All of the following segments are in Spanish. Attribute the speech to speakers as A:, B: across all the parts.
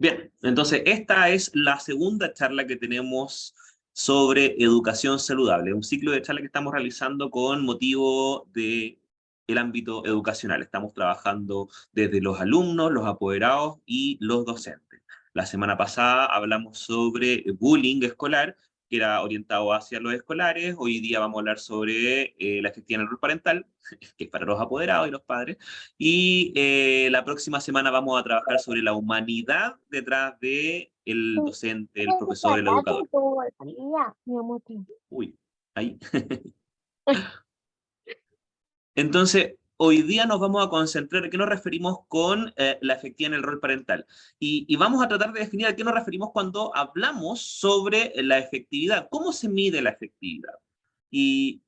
A: Bien, entonces esta es la segunda charla que tenemos sobre educación saludable, un ciclo de charla que estamos realizando con motivo de el ámbito educacional. Estamos trabajando desde los alumnos, los apoderados y los docentes. La semana pasada hablamos sobre bullying escolar, que era orientado hacia los escolares. Hoy día vamos a hablar sobre la efectividad en el rol parental, que es para los apoderados y los padres. Y la próxima semana vamos a trabajar sobre la humanidad detrás de el docente, el profesor, el educador. Uy, ahí. Entonces, hoy día nos vamos a concentrar en qué nos referimos con la efectividad en el rol parental. Y vamos a tratar de definir a qué nos referimos cuando hablamos sobre la efectividad. ¿Cómo se mide la efectividad? Y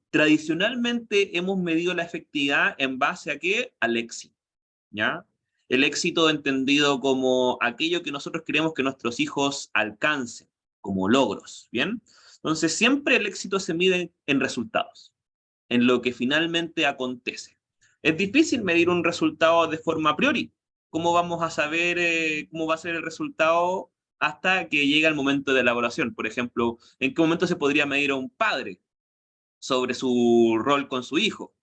A: tradicionalmente hemos medido la efectividad en base a qué? Al éxito, ¿ya? El éxito entendido como aquello que nosotros queremos que nuestros hijos alcancen, como logros, ¿bien? Entonces, siempre el éxito se mide en resultados, en lo que finalmente acontece. Es difícil medir un resultado de forma a priori. ¿Cómo vamos a saber cómo va a ser el resultado hasta que llega el momento de elaboración? Por ejemplo, ¿en qué momento se podría medir a un padre sobre su rol con su hijo?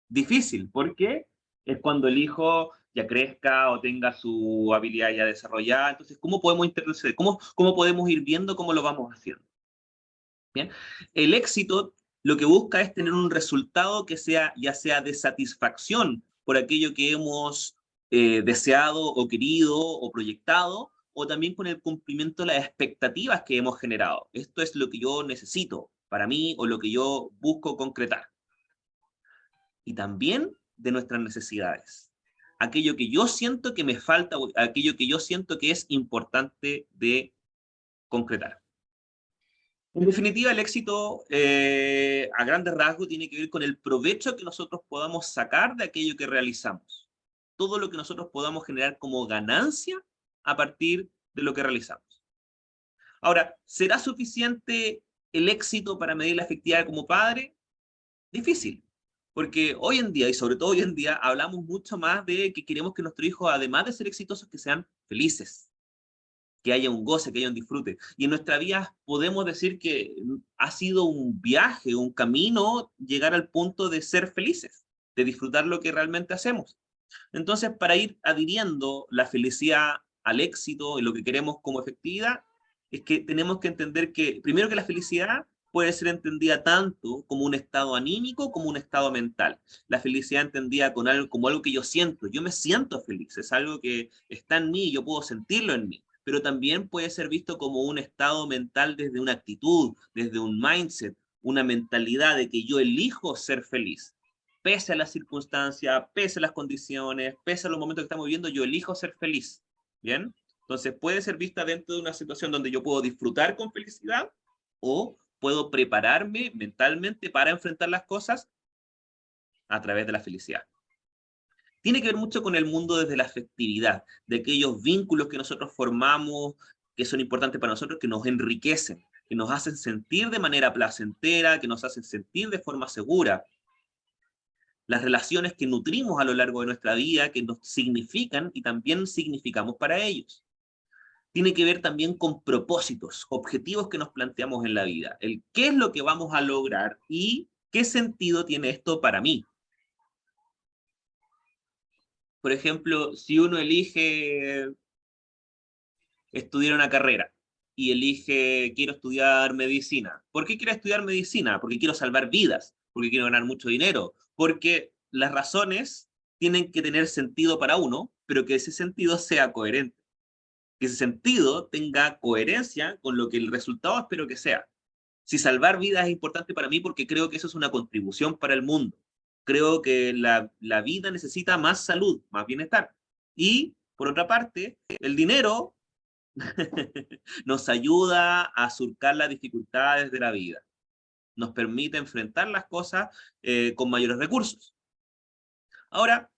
A: Difícil, porque es cuando el hijo ya crezca o tenga su habilidad ya desarrollada. Entonces, ¿cómo podemos interceder? ¿Cómo podemos ir viendo cómo lo vamos haciendo? ¿Bien? El éxito lo que busca es tener un resultado que sea, ya sea de satisfacción por aquello que hemos deseado o querido o proyectado, o también con el cumplimiento de las expectativas que hemos generado. Esto es lo que yo necesito para mí o lo que yo busco concretar. Y también de nuestras necesidades. Aquello que yo siento que me falta, o aquello que yo siento que es importante de concretar. En definitiva, el éxito a grandes rasgos tiene que ver con el provecho que nosotros podamos sacar de aquello que realizamos. Todo lo que nosotros podamos generar como ganancia a partir de lo que realizamos. Ahora, ¿será suficiente el éxito para medir la efectividad como padre? Difícil, porque hoy en día, y sobre todo hoy en día, hablamos mucho más de que queremos que nuestros hijos, además de ser exitosos, que sean felices, que haya un goce, que haya un disfrute. Y en nuestra vida podemos decir que ha sido un viaje, un camino, llegar al punto de ser felices, de disfrutar lo que realmente hacemos. Entonces, para ir adhiriendo la felicidad al éxito y lo que queremos como efectividad, es que tenemos que entender que, primero que la felicidad puede ser entendida tanto como un estado anímico como un estado mental. La felicidad entendida con algo, como algo que yo me siento feliz, es algo que está en mí y yo puedo sentirlo en mí, pero también puede ser visto como un estado mental desde una actitud, desde un mindset, una mentalidad de que yo elijo ser feliz. Pese a las circunstancias, pese a las condiciones, pese a los momentos que estamos viviendo, yo elijo ser feliz. ¿Bien? Entonces puede ser vista dentro de una situación donde yo puedo disfrutar con felicidad o puedo prepararme mentalmente para enfrentar las cosas a través de la felicidad. Tiene que ver mucho con el mundo desde la afectividad, de aquellos vínculos que nosotros formamos, que son importantes para nosotros, que nos enriquecen, que nos hacen sentir de manera placentera, que nos hacen sentir de forma segura. Las relaciones que nutrimos a lo largo de nuestra vida, que nos significan y también significamos para ellos. Tiene que ver también con propósitos, objetivos que nos planteamos en la vida, el qué es lo que vamos a lograr y qué sentido tiene esto para mí. Por ejemplo, si uno elige estudiar una carrera y elige quiero estudiar medicina, ¿por qué quiero estudiar medicina? Porque quiero salvar vidas, porque quiero ganar mucho dinero, porque las razones tienen que tener sentido para uno, pero que ese sentido sea coherente, que ese sentido tenga coherencia con lo que el resultado espero que sea. Si salvar vidas es importante para mí porque creo que eso es una contribución para el mundo. Creo que la vida necesita más salud, más bienestar. Y, por otra parte, el dinero nos ayuda a surcar las dificultades de la vida. Nos permite enfrentar las cosas con mayores recursos. Ahora,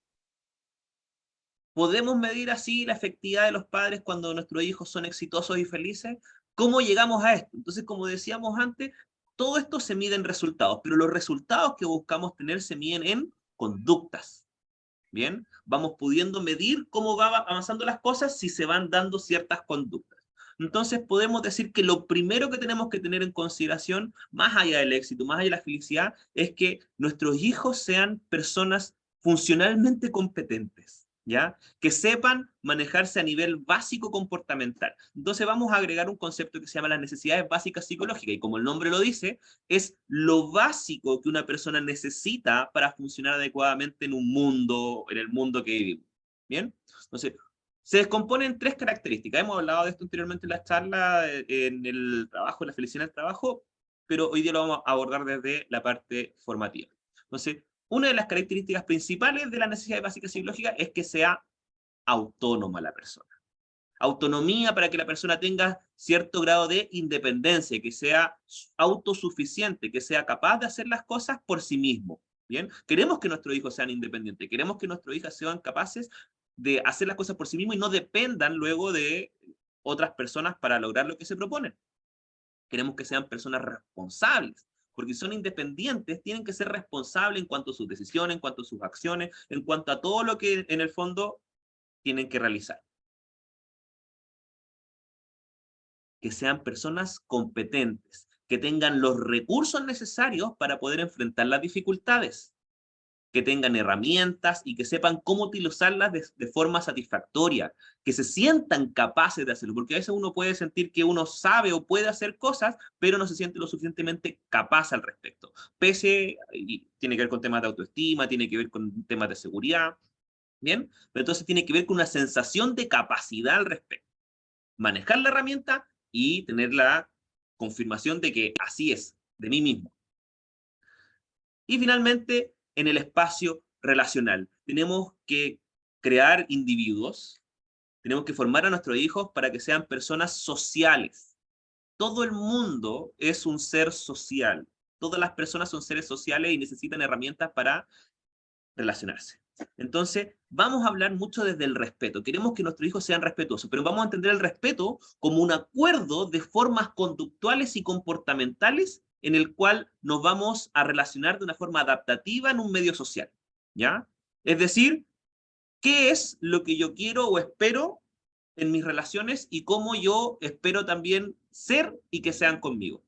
A: ¿podemos medir así la efectividad de los padres cuando nuestros hijos son exitosos y felices? ¿Cómo llegamos a esto? Entonces, como decíamos antes, todo esto se mide en resultados, pero los resultados que buscamos tener se miden en conductas. ¿Bien? Vamos pudiendo medir cómo van avanzando las cosas si se van dando ciertas conductas. Entonces podemos decir que lo primero que tenemos que tener en consideración, más allá del éxito, más allá de la felicidad, es que nuestros hijos sean personas funcionalmente competentes, ¿ya? Que sepan manejarse a nivel básico comportamental. Entonces vamos a agregar un concepto que se llama las necesidades básicas psicológicas, y como el nombre lo dice, es lo básico que una persona necesita para funcionar adecuadamente en un mundo, en el mundo que vivimos. ¿Bien? Entonces, se descompone en tres características. Hemos hablado de esto anteriormente en la charla, en el trabajo, en la felicidad en el trabajo, pero hoy día lo vamos a abordar desde la parte formativa. Entonces, una de las características principales de la necesidad básica psicológica es que sea autónoma la persona. Autonomía para que la persona tenga cierto grado de independencia, que sea autosuficiente, que sea capaz de hacer las cosas por sí mismo. ¿Bien? Queremos que nuestros hijos sean independientes, queremos que nuestros hijos sean capaces de hacer las cosas por sí mismos y no dependan luego de otras personas para lograr lo que se proponen. Queremos que sean personas responsables, porque si son independientes, tienen que ser responsables en cuanto a sus decisiones, en cuanto a sus acciones, en cuanto a todo lo que en el fondo tienen que realizar. Que sean personas competentes, que tengan los recursos necesarios para poder enfrentar las dificultades, que tengan herramientas y que sepan cómo utilizarlas de forma satisfactoria, que se sientan capaces de hacerlo, porque a veces uno puede sentir que uno sabe o puede hacer cosas, pero no se siente lo suficientemente capaz al respecto. Pese, y tiene que ver con temas de autoestima, tiene que ver con temas de seguridad, ¿bien? Pero entonces tiene que ver con una sensación de capacidad al respecto. Manejar la herramienta y tener la confirmación de que así es, de mí mismo. Y finalmente, en el espacio relacional, tenemos que crear individuos, tenemos que formar a nuestros hijos para que sean personas sociales. Todo el mundo es un ser social. Todas las personas son seres sociales y necesitan herramientas para relacionarse. Entonces, vamos a hablar mucho desde el respeto. Queremos que nuestros hijos sean respetuosos, pero vamos a entender el respeto como un acuerdo de formas conductuales y comportamentales en el cual nos vamos a relacionar de una forma adaptativa en un medio social, ¿ya? Es decir, ¿qué es lo que yo quiero o espero en mis relaciones y cómo yo espero también ser y que sean conmigo?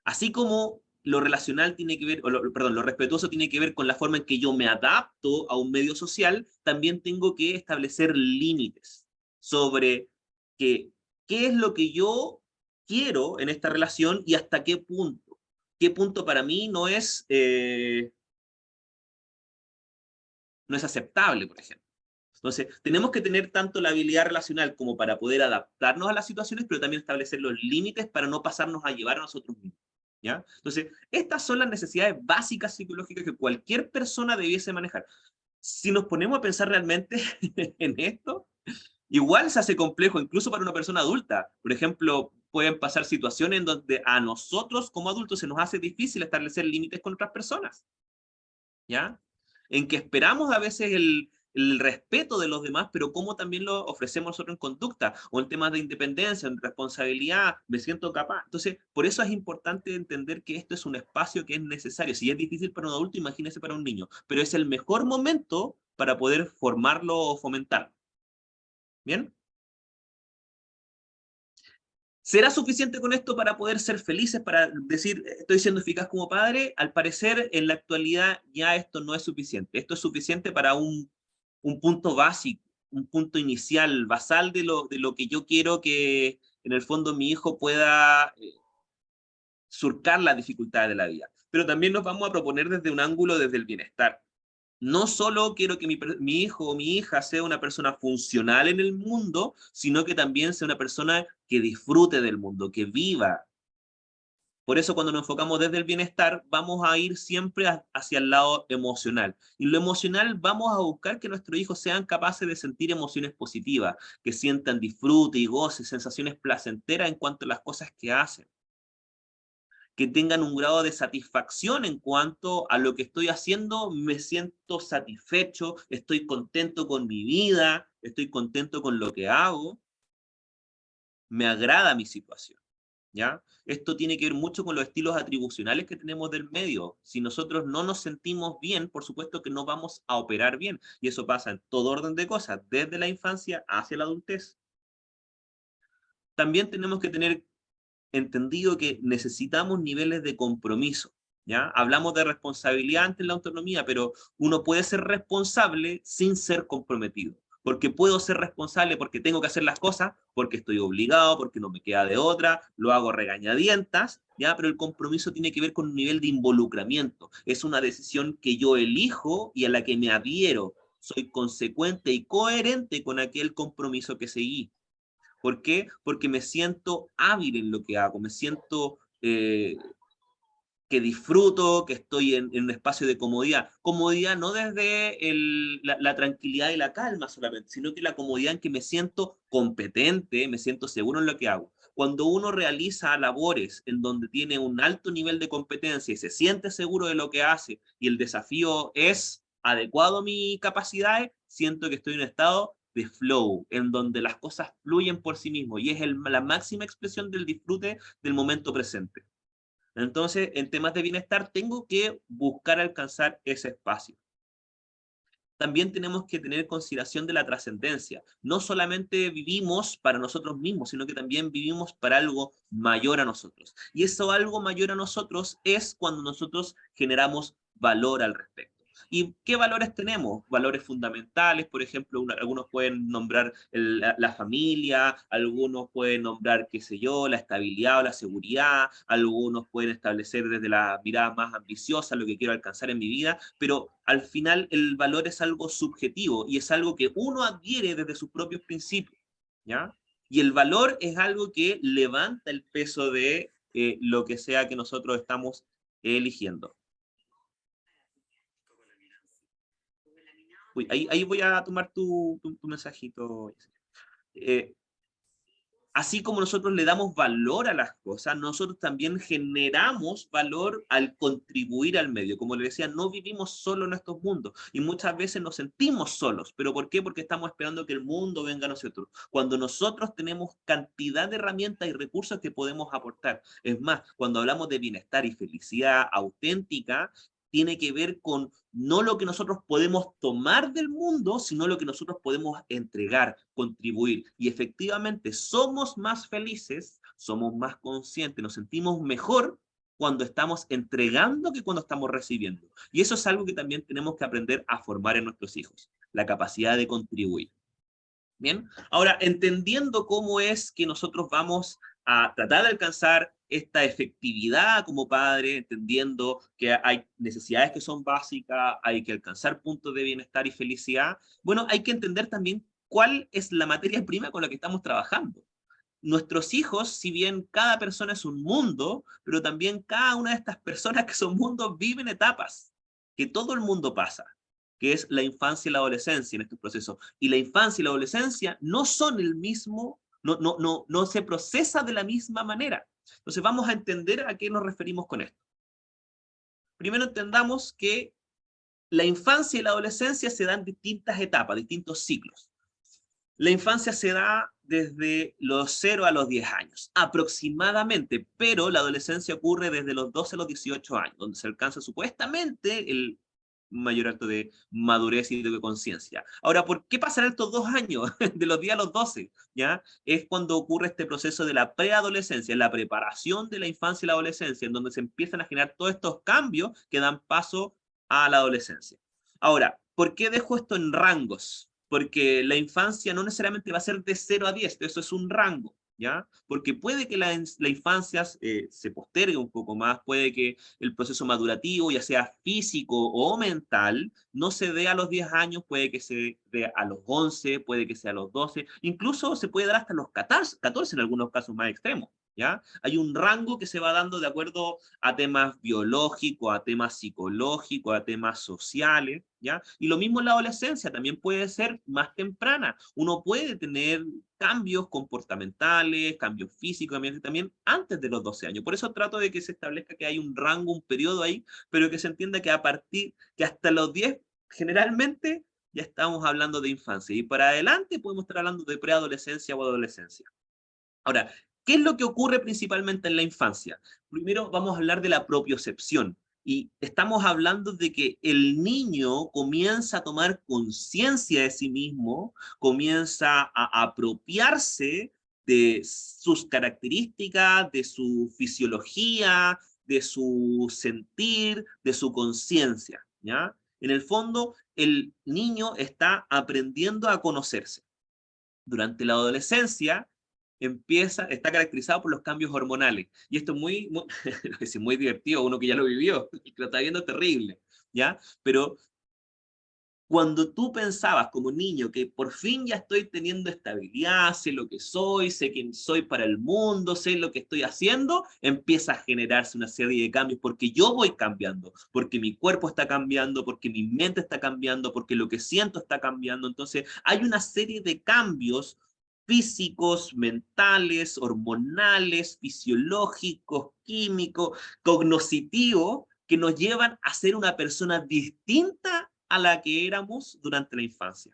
A: Así como lo relacional tiene que ver, perdón, lo respetuoso tiene que ver con la forma en que yo me adapto a un medio social, también tengo que establecer límites sobre que, qué es lo que yo quiero en esta relación y hasta qué punto. Qué punto para mí no es aceptable, por ejemplo. Entonces, tenemos que tener tanto la habilidad relacional como para poder adaptarnos a las situaciones, pero también establecer los límites para no pasarnos a llevar a nosotros mismos. ¿Ya? Entonces, estas son las necesidades básicas psicológicas que cualquier persona debiese manejar. Si nos ponemos a pensar realmente en esto, igual se hace complejo, incluso para una persona adulta. Por ejemplo, pueden pasar situaciones en donde a nosotros como adultos se nos hace difícil establecer límites con otras personas. ¿Ya? En que esperamos a veces el respeto de los demás, pero cómo también lo ofrecemos nosotros en conducta, o en temas de independencia, en responsabilidad, me siento capaz. Entonces, por eso es importante entender que esto es un espacio que es necesario. Si es difícil para un adulto, imagínese para un niño, pero es el mejor momento para poder formarlo o fomentarlo. ¿Bien? ¿Será suficiente con esto para poder ser felices, para decir, estoy siendo eficaz como padre? Al parecer, en la actualidad ya esto no es suficiente. Esto es suficiente para un punto básico, un punto inicial, basal de lo que yo quiero que en el fondo mi hijo pueda surcar las dificultades de la vida. Pero también nos vamos a proponer desde un ángulo desde el bienestar. No solo quiero que mi hijo o mi hija sea una persona funcional en el mundo, sino que también sea una persona que disfrute del mundo, que viva. Por eso cuando nos enfocamos desde el bienestar, vamos a ir siempre hacia el lado emocional. Y lo emocional vamos a buscar que nuestros hijos sean capaces de sentir emociones positivas, que sientan disfrute y goce, sensaciones placenteras en cuanto a las cosas que hacen, que tengan un grado de satisfacción en cuanto a lo que estoy haciendo, me siento satisfecho, estoy contento con mi vida, estoy contento con lo que hago, me agrada mi situación. ¿ya? Esto tiene que ver mucho con los estilos atribucionales que tenemos del medio. Si nosotros no nos sentimos bien, por supuesto que no vamos a operar bien. Y eso pasa en todo orden de cosas, desde la infancia hacia la adultez. También tenemos que tener entendido que necesitamos niveles de compromiso, ¿ya? Hablamos de responsabilidad ante la autonomía, pero uno puede ser responsable sin ser comprometido. Porque puedo ser responsable porque tengo que hacer las cosas, porque estoy obligado, porque no me queda de otra, lo hago regañadientas, ¿ya? Pero el compromiso tiene que ver con un nivel de involucramiento. Es una decisión que yo elijo y a la que me adhiero. Soy consecuente y coherente con aquel compromiso que seguí. ¿Por qué? Porque me siento hábil en lo que hago, me siento que disfruto, que estoy en un espacio de comodidad. Comodidad no desde la tranquilidad y la calma solamente, sino que la comodidad en que me siento competente, me siento seguro en lo que hago. Cuando uno realiza labores en donde tiene un alto nivel de competencia y se siente seguro de lo que hace y el desafío es adecuado a mis capacidades, siento que estoy en un estado de flow, en donde las cosas fluyen por sí mismos y es la máxima expresión del disfrute del momento presente. Entonces, en temas de bienestar, tengo que buscar alcanzar ese espacio. También tenemos que tener consideración de la trascendencia. No solamente vivimos para nosotros mismos, sino que también vivimos para algo mayor a nosotros. Y eso algo mayor a nosotros es cuando nosotros generamos valor al respecto. ¿Y qué valores tenemos? Valores fundamentales, por ejemplo, algunos pueden nombrar la familia, algunos pueden nombrar, qué sé yo, la estabilidad o la seguridad, algunos pueden establecer desde la mirada más ambiciosa lo que quiero alcanzar en mi vida, pero al final el valor es algo subjetivo y es algo que uno adquiere desde sus propios principios, ¿ya? Y el valor es algo que levanta el peso de lo que sea que nosotros estamos eligiendo. Uy, ahí voy a tomar tu mensajito. Eh, Así como nosotros le damos valor a las cosas, nosotros también generamos valor al contribuir al medio. Como le decía, no vivimos solo en estos mundos y muchas veces nos sentimos solos. ¿Pero por qué? Porque estamos esperando que el mundo venga a nosotros. Cuando nosotros tenemos cantidad de herramientas y recursos que podemos aportar. Es más, cuando hablamos de bienestar y felicidad auténtica, tiene que ver con no lo que nosotros podemos tomar del mundo, sino lo que nosotros podemos entregar, contribuir. Y efectivamente somos más felices, somos más conscientes, nos sentimos mejor cuando estamos entregando que cuando estamos recibiendo. Y eso es algo que también tenemos que aprender a formar en nuestros hijos, la capacidad de contribuir. Bien, ahora entendiendo cómo es que nosotros vamos a tratar de alcanzar esta efectividad como padre, entendiendo que hay necesidades que son básicas, hay que alcanzar puntos de bienestar y felicidad, bueno, hay que entender también cuál es la materia prima con la que estamos trabajando. Nuestros hijos, si bien cada persona es un mundo, pero también cada una de estas personas que son mundos viven etapas que todo el mundo pasa, que es la infancia y la adolescencia en estos procesos. Y la infancia y la adolescencia no son el mismo, no se procesa de la misma manera. Entonces vamos a entender a qué nos referimos con esto. Primero entendamos que la infancia y la adolescencia se dan distintas etapas, distintos ciclos. La infancia se da desde los 0 a los 10 años, aproximadamente, pero la adolescencia ocurre desde los 12 a los 18 años, donde se alcanza supuestamente el mayor acto de madurez y de conciencia. Ahora, ¿por qué pasarán estos 2 años, de los 10 a los 12? ¿Ya? Es cuando ocurre este proceso de la preadolescencia, la preparación de la infancia y la adolescencia, en donde se empiezan a generar todos estos cambios que dan paso a la adolescencia. Ahora, ¿por qué dejo esto en rangos? Porque la infancia no necesariamente va a ser de 0 a 10, eso es un rango, ¿ya? Porque puede que la infancia se postergue un poco más, puede que el proceso madurativo, ya sea físico o mental, no se dé a los 10 años, puede que se dé a los 11, puede que sea a los 12, incluso se puede dar hasta los 14 en algunos casos más extremos, ¿ya? Hay un rango que se va dando de acuerdo a temas biológicos, a temas psicológicos, a temas sociales, ¿ya? Y lo mismo en la adolescencia, también puede ser más temprana. Uno puede tener cambios comportamentales, cambios físicos, también antes de los 12 años. Por eso trato de que se establezca que hay un rango, un periodo ahí, pero que se entienda que que hasta los 10, generalmente, ya estamos hablando de infancia. Y para adelante podemos estar hablando de preadolescencia o adolescencia. Ahora, ¿Qué es lo que ocurre principalmente en la infancia? Primero vamos a hablar de la propiocepción. Y estamos hablando de que el niño comienza a tomar conciencia de sí mismo, comienza a apropiarse de sus características, de su fisiología, de su sentir, de su conciencia, ¿ya? En el fondo, el niño está aprendiendo a conocerse. Durante la adolescencia está caracterizado por los cambios hormonales. Y esto es es muy divertido, uno que ya lo vivió, que lo está viendo terrible, ¿ya? Pero cuando tú pensabas como niño que por fin ya estoy teniendo estabilidad, sé lo que soy, sé quién soy para el mundo, sé lo que estoy haciendo, empieza a generarse una serie de cambios porque yo voy cambiando, porque mi cuerpo está cambiando, porque mi mente está cambiando, porque lo que siento está cambiando. Entonces hay una serie de cambios físicos, mentales, hormonales, fisiológicos, químicos, cognitivos, que nos llevan a ser una persona distinta a la que éramos durante la infancia.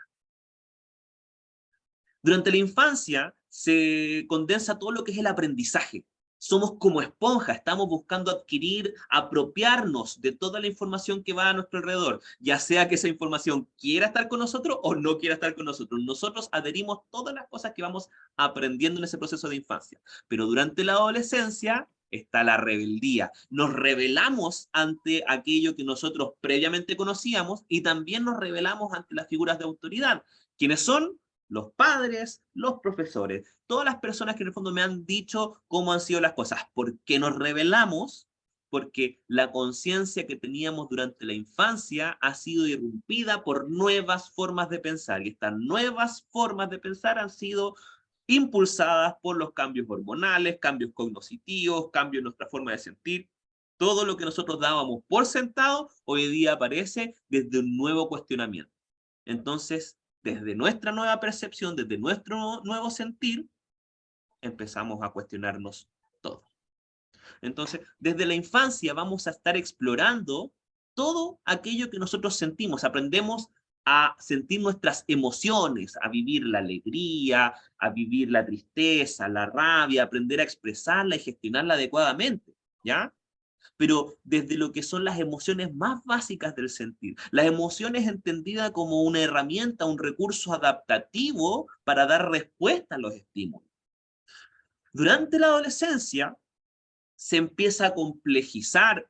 A: Durante la infancia se condensa todo lo que es el aprendizaje. Somos como esponja, estamos buscando adquirir, apropiarnos de toda la información que va a nuestro alrededor, ya sea que esa información quiera estar con nosotros o no quiera estar con nosotros. Nosotros adherimos todas las cosas que vamos aprendiendo en ese proceso de infancia. Pero durante la adolescencia está la rebeldía. Nos rebelamos ante aquello que nosotros previamente conocíamos y también nos rebelamos ante las figuras de autoridad. ¿Quiénes son? Los padres, los profesores, todas las personas que en el fondo me han dicho cómo han sido las cosas. ¿Por qué nos rebelamos? Porque la conciencia que teníamos durante la infancia ha sido irrumpida por nuevas formas de pensar, y estas nuevas formas de pensar han sido impulsadas por los cambios hormonales, cambios cognitivos, cambios en nuestra forma de sentir. Todo lo que nosotros dábamos por sentado hoy día aparece desde un nuevo cuestionamiento. Entonces, desde nuestra nueva percepción, desde nuestro nuevo sentir, empezamos a cuestionarnos todo. Entonces, desde la infancia vamos a estar explorando todo aquello que nosotros sentimos. Aprendemos a sentir nuestras emociones, a vivir la alegría, a vivir la tristeza, la rabia, aprender a expresarla y gestionarla adecuadamente, ¿ya? Pero desde lo que son las emociones más básicas del sentir. Las emociones entendidas como una herramienta, un recurso adaptativo para dar respuesta a los estímulos. Durante la adolescencia se empieza a complejizar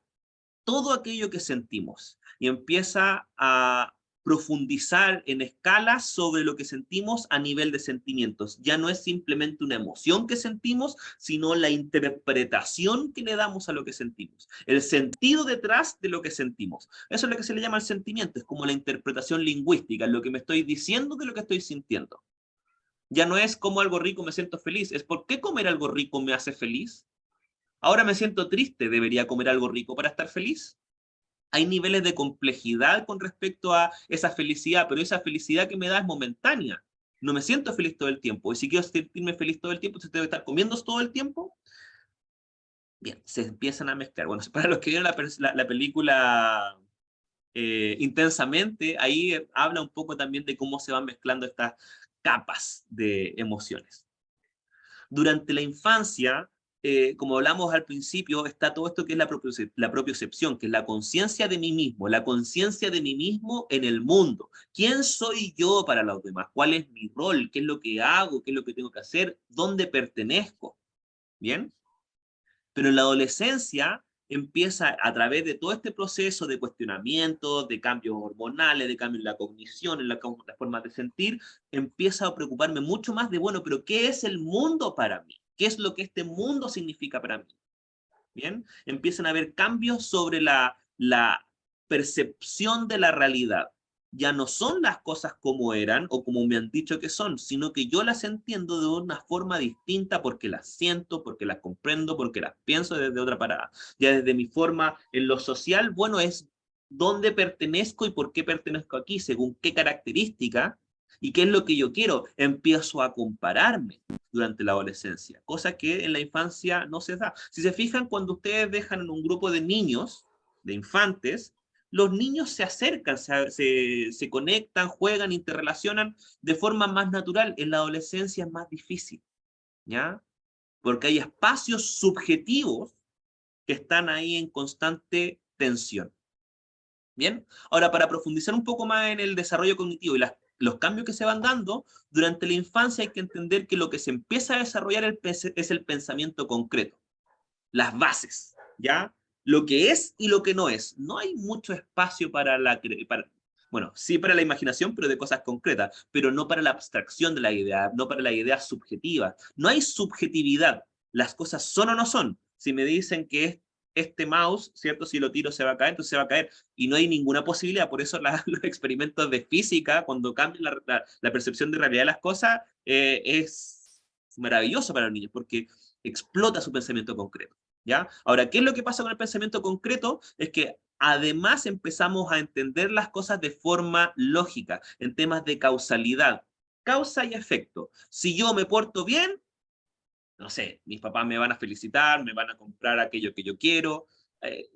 A: todo aquello que sentimos y empieza a profundizar en escalas sobre lo que sentimos a nivel de sentimientos. Ya no es simplemente una emoción que sentimos, sino la interpretación que le damos a lo que sentimos, el sentido detrás de lo que sentimos. Eso es lo que se le llama el sentimiento, es como la interpretación lingüística, lo que me estoy diciendo de lo que estoy sintiendo. Ya no es como algo rico me siento feliz, es por qué comer algo rico me hace feliz. Ahora me siento triste, ¿debería comer algo rico para estar feliz? Hay niveles de complejidad con respecto a esa felicidad, pero esa felicidad que me da es momentánea. No me siento feliz todo el tiempo. Y si quiero sentirme feliz todo el tiempo, ¿se debe estar comiendo todo el tiempo? Bien, se empiezan a mezclar. Bueno, para los que vieron la película Intensamente, ahí habla un poco también de cómo se van mezclando estas capas de emociones. Durante la infancia, como hablamos al principio, está todo esto que es la propiocepción, que es la conciencia de mí mismo, la conciencia de mí mismo en el mundo. ¿Quién soy yo para los demás? ¿Cuál es mi rol? ¿Qué es lo que hago? ¿Qué es lo que tengo que hacer? ¿Dónde pertenezco? ¿Bien? Pero en la adolescencia empieza a través de todo este proceso de cuestionamiento, de cambios hormonales, de cambios en la cognición, en la forma de sentir, empieza a preocuparme mucho más de, bueno, pero ¿qué es el mundo para mí? ¿Qué es lo que este mundo significa para mí? ¿Bien? Empiezan a haber cambios sobre la percepción de la realidad. Ya no son las cosas como eran o como me han dicho que son, sino que yo las entiendo de una forma distinta porque las siento, porque las comprendo, porque las pienso desde otra parada. Ya desde mi forma en lo social, bueno, es dónde pertenezco y por qué pertenezco aquí, según qué característica y qué es lo que yo quiero. Empiezo a compararme durante la adolescencia, cosa que en la infancia no se da. Si se fijan, cuando ustedes dejan en un grupo de niños, de infantes, los niños se acercan, se conectan, juegan, interrelacionan de forma más natural. En la adolescencia es más difícil, ¿ya? porque hay espacios subjetivos que están ahí en constante tensión. ¿Bien? Ahora, para profundizar un poco más en el desarrollo cognitivo y los cambios que se van dando, durante la infancia hay que entender que lo que se empieza a desarrollar es el pensamiento concreto, las bases, ¿ya? Lo que es y lo que no es. No hay mucho espacio bueno, sí para la imaginación, pero de cosas concretas, pero no para la abstracción de la idea, no para la idea subjetiva. No hay subjetividad. Las cosas son o no son. Si me dicen que es este mouse, ¿cierto? Si lo tiro se va a caer, entonces se va a caer. Y no hay ninguna posibilidad. Por eso los experimentos de física, cuando cambian la percepción de realidad de las cosas, es maravilloso para los niños, porque explota su pensamiento concreto. ¿Ya? Ahora, ¿qué es lo que pasa con el pensamiento concreto? Es que además empezamos a entender las cosas de forma lógica, en temas de causalidad, causa y efecto. Si yo me porto bien, no sé, mis papás me van a felicitar, me van a comprar aquello que yo quiero.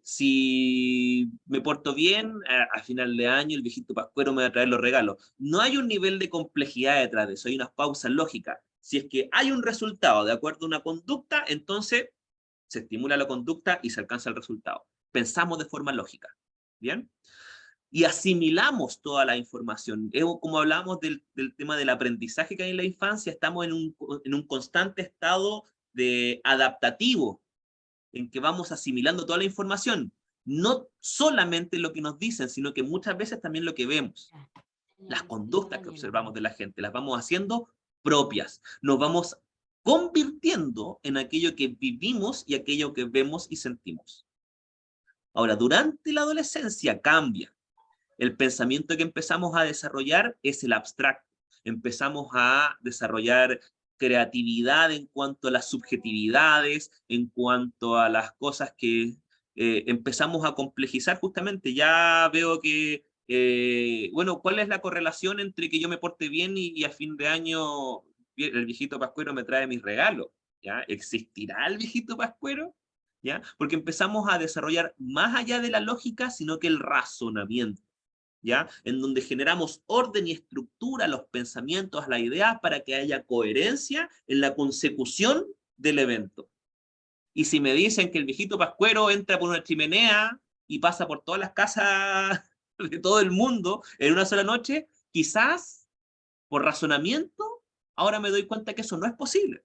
A: Si me porto bien, a final de año el viejito pascuero me va a traer los regalos. No hay un nivel de complejidad detrás de eso, hay unas pausas lógicas. Si es que hay un resultado de acuerdo a una conducta, entonces se estimula la conducta y se alcanza el resultado. Pensamos de forma lógica, ¿bien? Y asimilamos toda la información. Como hablamos del tema del aprendizaje que hay en la infancia, estamos en un constante estado de adaptativo, en que vamos asimilando toda la información. No solamente lo que nos dicen, sino que muchas veces también lo que vemos. Las conductas que observamos de la gente, las vamos haciendo propias. Nos vamos convirtiendo en aquello que vivimos y aquello que vemos y sentimos. Ahora, durante la adolescencia cambia. El pensamiento que empezamos a desarrollar es el abstracto. Empezamos a desarrollar creatividad en cuanto a las subjetividades, en cuanto a las cosas que empezamos a complejizar justamente. Ya veo que, bueno, ¿cuál es la correlación entre que yo me porte bien y a fin de año el viejito pascuero me trae mis regalos? ¿Ya? ¿Existirá el viejito pascuero? ¿Ya? Porque empezamos a desarrollar más allá de la lógica, sino que el razonamiento. ¿Ya? En donde generamos orden y estructura a los pensamientos, a las ideas, para que haya coherencia en la consecución del evento. Y si me dicen que el viejito pascuero entra por una chimenea y pasa por todas las casas de todo el mundo en una sola noche, quizás por razonamiento, ahora me doy cuenta que eso no es posible.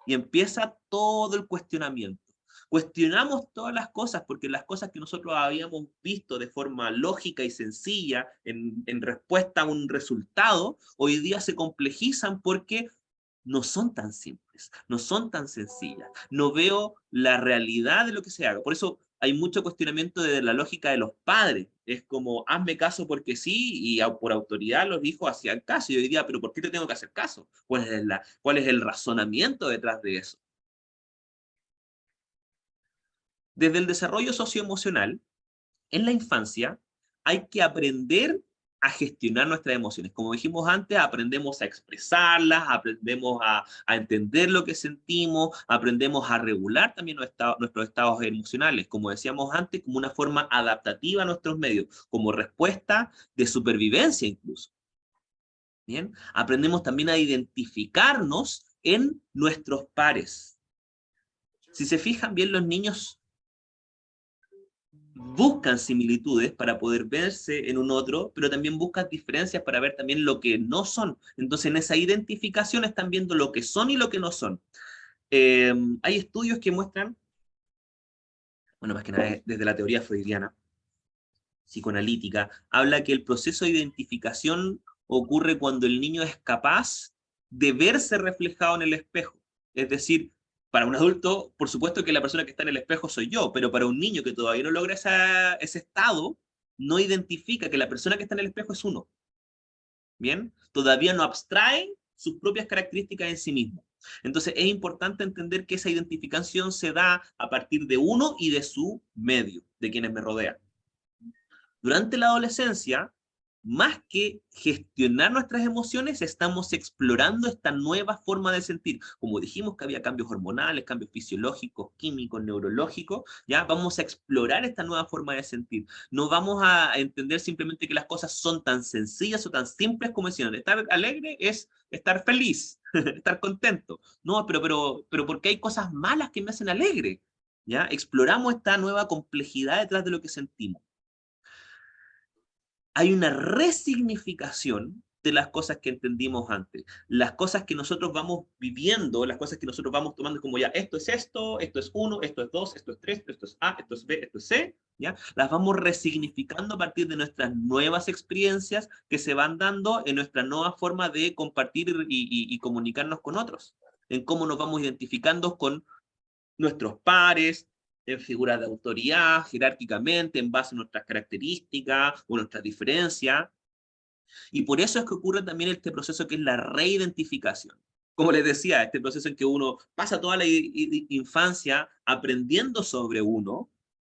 A: Y empieza todo el cuestionamiento. Cuestionamos todas las cosas porque las cosas que nosotros habíamos visto de forma lógica y sencilla en respuesta a un resultado, hoy día se complejizan porque no son tan simples, no son tan sencillas. No veo la realidad de lo que se haga. Por eso hay mucho cuestionamiento de la lógica de los padres. Es como, hazme caso porque sí, y por autoridad los hijos hacían caso. Y yo diría, pero ¿por qué te tengo que hacer caso? ¿Cuál es el razonamiento detrás de eso? Desde el desarrollo socioemocional, en la infancia, hay que aprender a gestionar nuestras emociones. Como dijimos antes, aprendemos a expresarlas, aprendemos a entender lo que sentimos, aprendemos a regular también nuestros estados emocionales, como decíamos antes, como una forma adaptativa a nuestros medios, como respuesta de supervivencia incluso. ¿Bien? Aprendemos también a identificarnos en nuestros pares. Si se fijan bien, los niños buscan similitudes para poder verse en un otro, pero también buscan diferencias para ver también lo que no son. Entonces, en esa identificación están viendo lo que son y lo que no son. Hay estudios que muestran, bueno, más que nada desde la teoría freudiana, psicoanalítica, habla que el proceso de identificación ocurre cuando el niño es capaz de verse reflejado en el espejo. Es decir, para un adulto, por supuesto que la persona que está en el espejo soy yo, pero para un niño que todavía no logra ese estado, no identifica que la persona que está en el espejo es uno. ¿Bien? Todavía no abstrae sus propias características en sí mismo. Entonces es importante entender que esa identificación se da a partir de uno y de su medio, de quienes me rodean. Durante la adolescencia, más que gestionar nuestras emociones, estamos explorando esta nueva forma de sentir. Como dijimos que había cambios hormonales, cambios fisiológicos, químicos, neurológicos, ya vamos a explorar esta nueva forma de sentir. No vamos a entender simplemente que las cosas son tan sencillas o tan simples como decían. Estar alegre es estar feliz, estar contento. No, pero porque hay cosas malas que me hacen alegre. ¿Ya? Exploramos esta nueva complejidad detrás de lo que sentimos. Hay una resignificación de las cosas que entendimos antes. Las cosas que nosotros vamos viviendo, las cosas que nosotros vamos tomando como ya, esto es uno, esto es dos, esto es tres, esto es A, esto es B, esto es C, ¿ya? Las vamos resignificando a partir de nuestras nuevas experiencias que se van dando en nuestra nueva forma de compartir y comunicarnos con otros, en cómo nos vamos identificando con nuestros pares, en figuras de autoridad, jerárquicamente, en base a nuestras características o nuestras diferencias. Y por eso es que ocurre también este proceso que es la reidentificación. Como les decía, este proceso en que uno pasa toda la infancia aprendiendo sobre uno,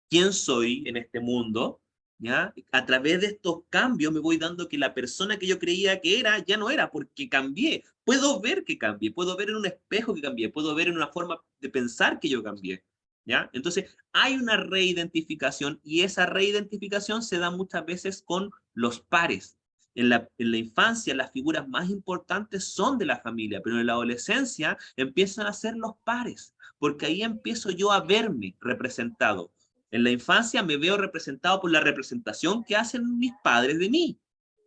A: quién soy en este mundo, ¿ya? A través de estos cambios me voy dando que la persona que yo creía que era, ya no era, porque cambié. Puedo ver que cambié, puedo ver en un espejo que cambié, puedo ver en una forma de pensar que yo cambié, ¿ya? Entonces, hay una reidentificación y esa reidentificación se da muchas veces con los pares. En la infancia las figuras más importantes son de la familia, pero en la adolescencia empiezan a ser los pares, porque ahí empiezo yo a verme representado. En la infancia me veo representado por la representación que hacen mis padres de mí,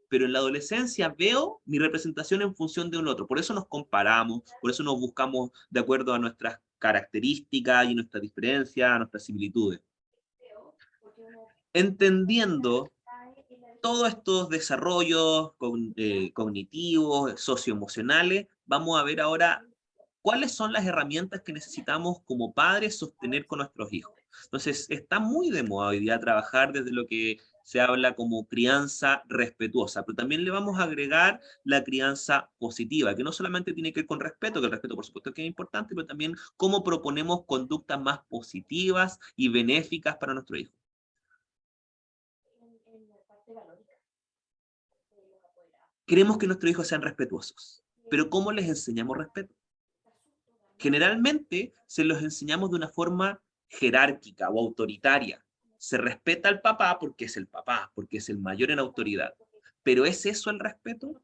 A: pero en la adolescencia veo mi representación en función de un otro. Por eso nos comparamos, por eso nos buscamos de acuerdo a nuestras características y nuestras diferencias, a nuestras similitudes. Entendiendo todos estos desarrollos cognitivos, socioemocionales, vamos a ver ahora cuáles son las herramientas que necesitamos como padres sostener con nuestros hijos. Entonces, está muy de moda hoy día trabajar desde lo que se habla como crianza respetuosa, pero también le vamos a agregar la crianza positiva, que no solamente tiene que ver con respeto, que el respeto por supuesto que es importante, pero también cómo proponemos conductas más positivas y benéficas para nuestro hijo. Queremos que nuestros hijos sean respetuosos, pero ¿cómo les enseñamos respeto? Generalmente se los enseñamos de una forma jerárquica o autoritaria. Se respeta al papá porque es el mayor en autoridad. ¿Pero es eso el respeto?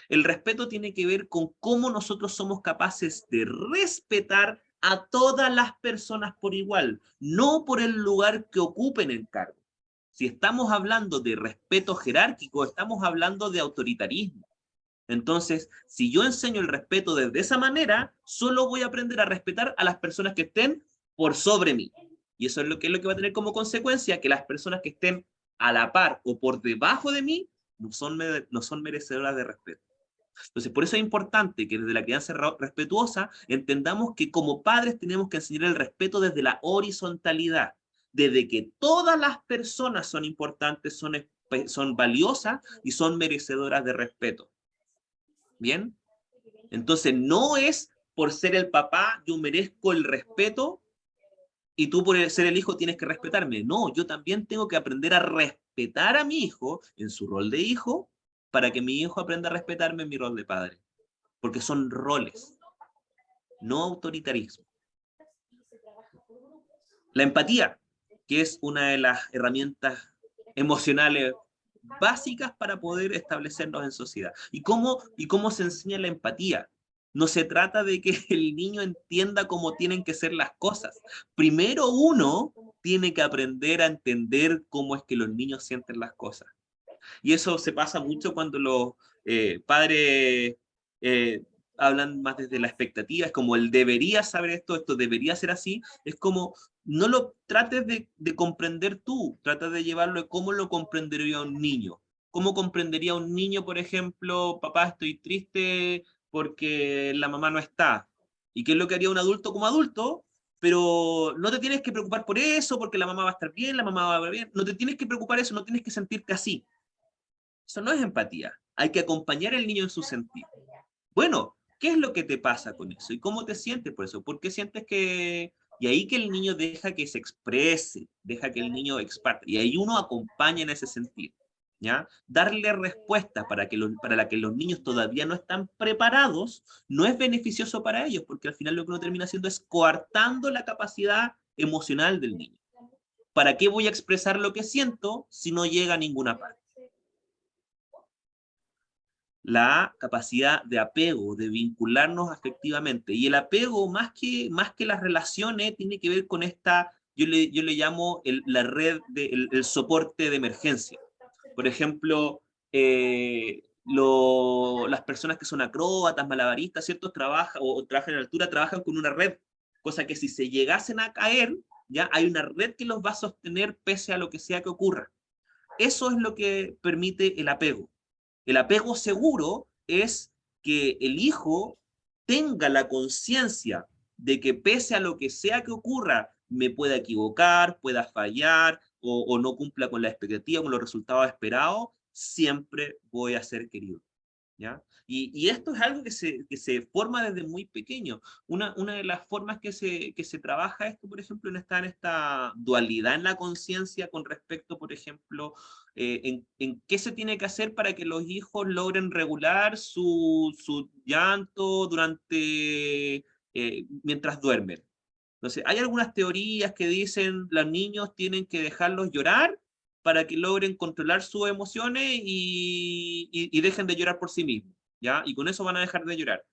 A: El respeto tiene que ver con cómo nosotros somos capaces de respetar a todas las personas por igual, no por el lugar que ocupen en cargo. Si estamos hablando de respeto jerárquico, estamos hablando de autoritarismo. Entonces, si yo enseño el respeto desde esa manera, solo voy a aprender a respetar a las personas que estén por sobre mí. Y eso es lo que va a tener como consecuencia que las personas que estén a la par o por debajo de mí no son merecedoras de respeto. Entonces, por eso es importante que desde la crianza respetuosa entendamos que como padres tenemos que enseñar el respeto desde la horizontalidad, desde que todas las personas son importantes, son valiosas y son merecedoras de respeto. ¿Bien? Entonces, no es por ser el papá, yo merezco el respeto y tú por ser el hijo tienes que respetarme. No, yo también tengo que aprender a respetar a mi hijo en su rol de hijo para que mi hijo aprenda a respetarme en mi rol de padre. Porque son roles, no autoritarismo. La empatía, que es una de las herramientas emocionales básicas para poder establecernos en sociedad. ¿Y cómo se enseña la empatía? No se trata de que el niño entienda cómo tienen que ser las cosas. Primero uno tiene que aprender a entender cómo es que los niños sienten las cosas. Y eso se pasa mucho cuando los padres eh, hablan más desde la expectativa, es como él debería saber esto, esto debería ser así, es como no lo trates de comprender tú, trata de llevarlo a cómo lo comprendería un niño. ¿Cómo comprendería un niño, por ejemplo, papá, estoy triste porque la mamá no está? ¿Y qué es lo que haría un adulto como adulto? Pero no te tienes que preocupar por eso, porque la mamá va a estar bien, la mamá va a estar bien. No te tienes que preocupar eso, no tienes que sentirte así. Eso no es empatía. Hay que acompañar al niño en su sentido. Bueno, ¿qué es lo que te pasa con eso? ¿Y cómo te sientes por eso? ¿Por qué sientes que...? Y ahí que el niño deja que se exprese, deja que el niño exparte. Y ahí uno acompaña en ese sentido. ¿ya? Darle respuestas para la que los niños todavía no están preparados no es beneficioso para ellos, porque al final lo que uno termina haciendo es coartando la capacidad emocional del niño. ¿Para qué voy a expresar lo que siento si no llega a ninguna parte? La capacidad de apego, de vincularnos afectivamente. Y el apego, más que las relaciones, tiene que ver con esta, yo le llamo la red, el soporte de emergencia. Por ejemplo, las personas que son acróbatas, malabaristas, ¿cierto? Trabajan o trabajan en altura, trabajan con una red, cosa que si se llegasen a caer, ya hay una red que los va a sostener pese a lo que sea que ocurra. Eso es lo que permite el apego. El apego seguro es que el hijo tenga la conciencia de que pese a lo que sea que ocurra, me pueda equivocar, pueda fallar o no cumpla con la expectativa, con los resultados esperados, siempre voy a ser querido. ¿Ya? Y esto es algo que se forma desde muy pequeño. Una de las formas que se trabaja esto, por ejemplo, en esta dualidad en la conciencia con respecto, por ejemplo, en qué se tiene que hacer para que los hijos logren regular su llanto mientras duermen. Entonces, hay algunas teorías que dicen los niños tienen que dejarlos llorar para que logren controlar sus emociones y dejen de llorar por sí mismos, ¿ya? Y con eso van a dejar de llorar.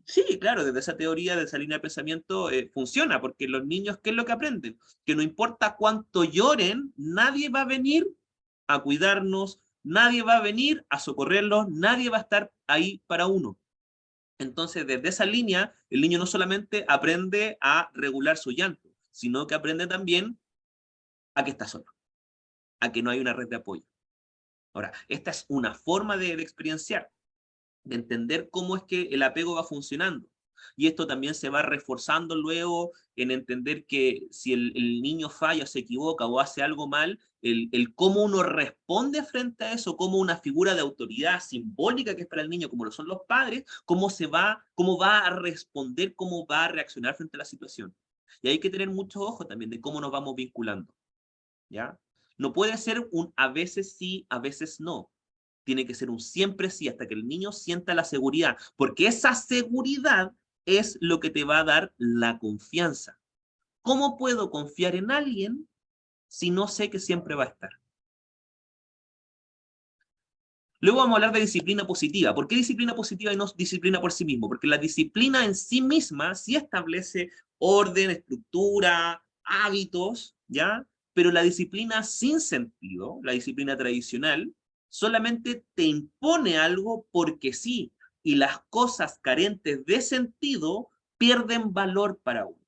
A: Sí, claro, desde esa teoría, de esa línea de pensamiento, funciona, porque los niños, ¿qué es lo que aprenden? Que no importa cuánto lloren, nadie va a venir a cuidarnos, nadie va a venir a socorrerlos, nadie va a estar ahí para uno. Entonces, desde esa línea, el niño no solamente aprende a regular su llanto, sino que aprende también a que está solo, a que no hay una red de apoyo. Ahora, esta es una forma de experienciar, de entender cómo es que el apego va funcionando. Y esto también se va reforzando luego en entender que si el niño falla, o se equivoca o hace algo mal, el cómo uno responde frente a eso, como una figura de autoridad simbólica que es para el niño, como lo son los padres, cómo va a responder, cómo va a reaccionar frente a la situación. Y hay que tener mucho ojo también de cómo nos vamos vinculando, ¿ya? No puede ser un a veces sí, a veces no. Tiene que ser un siempre sí, hasta que el niño sienta la seguridad, porque esa seguridad es lo que te va a dar la confianza. ¿Cómo puedo confiar en alguien si no sé que siempre va a estar? Luego vamos a hablar de disciplina positiva. ¿Por qué disciplina positiva y no disciplina por sí mismo? Porque la disciplina en sí misma sí establece orden, estructura, hábitos, ¿ya? Pero la disciplina sin sentido, la disciplina tradicional, solamente te impone algo porque sí, y las cosas carentes de sentido pierden valor para uno.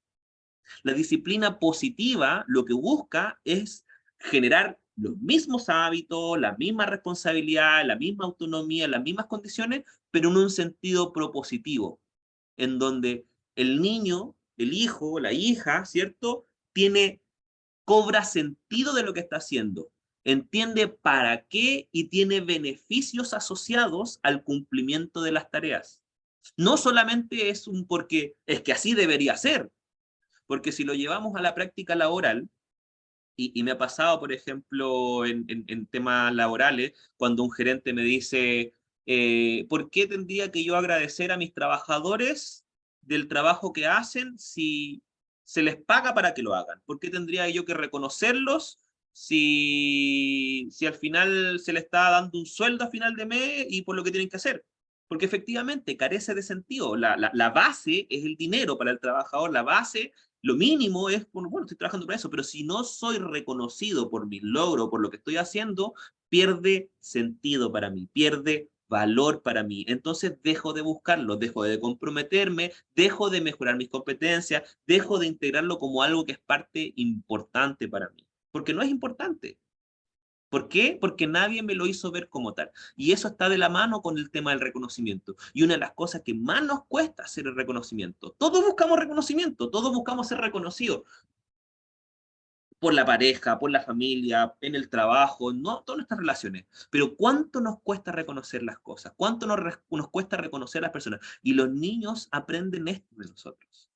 A: La disciplina positiva lo que busca es generar los mismos hábitos, la misma responsabilidad, la misma autonomía, las mismas condiciones, pero en un sentido propositivo, en donde el niño, el hijo, la hija, ¿cierto? Cobra sentido de lo que está haciendo, entiende para qué y tiene beneficios asociados al cumplimiento de las tareas. No solamente es un porque es que así debería ser, porque si lo llevamos a la práctica laboral, y me ha pasado, por ejemplo, en temas laborales, cuando un gerente me dice, ¿por qué tendría que yo agradecer a mis trabajadores del trabajo que hacen si se les paga para que lo hagan? ¿Por qué tendría yo que reconocerlos si al final se les está dando un sueldo a final de mes y por lo que tienen que hacer? Porque efectivamente carece de sentido. La base es el dinero para el trabajador, la base, lo mínimo es, bueno, estoy trabajando para eso, pero si no soy reconocido por mis logros, por lo que estoy haciendo, pierde sentido para mí, pierde valor para mí. Entonces dejo de buscarlo, dejo de comprometerme, dejo de mejorar mis competencias, dejo de integrarlo como algo que es parte importante para mí. Porque no es importante. ¿Por qué? Porque nadie me lo hizo ver como tal. Y eso está de la mano con el tema del reconocimiento. Y una de las cosas que más nos cuesta hacer el reconocimiento. Todos buscamos reconocimiento, todos buscamos ser reconocidos por la pareja, por la familia, en el trabajo, no, todas nuestras relaciones. Pero ¿cuánto nos cuesta reconocer las cosas? ¿Cuánto nos cuesta reconocer a las personas? Y los niños aprenden esto de nosotros.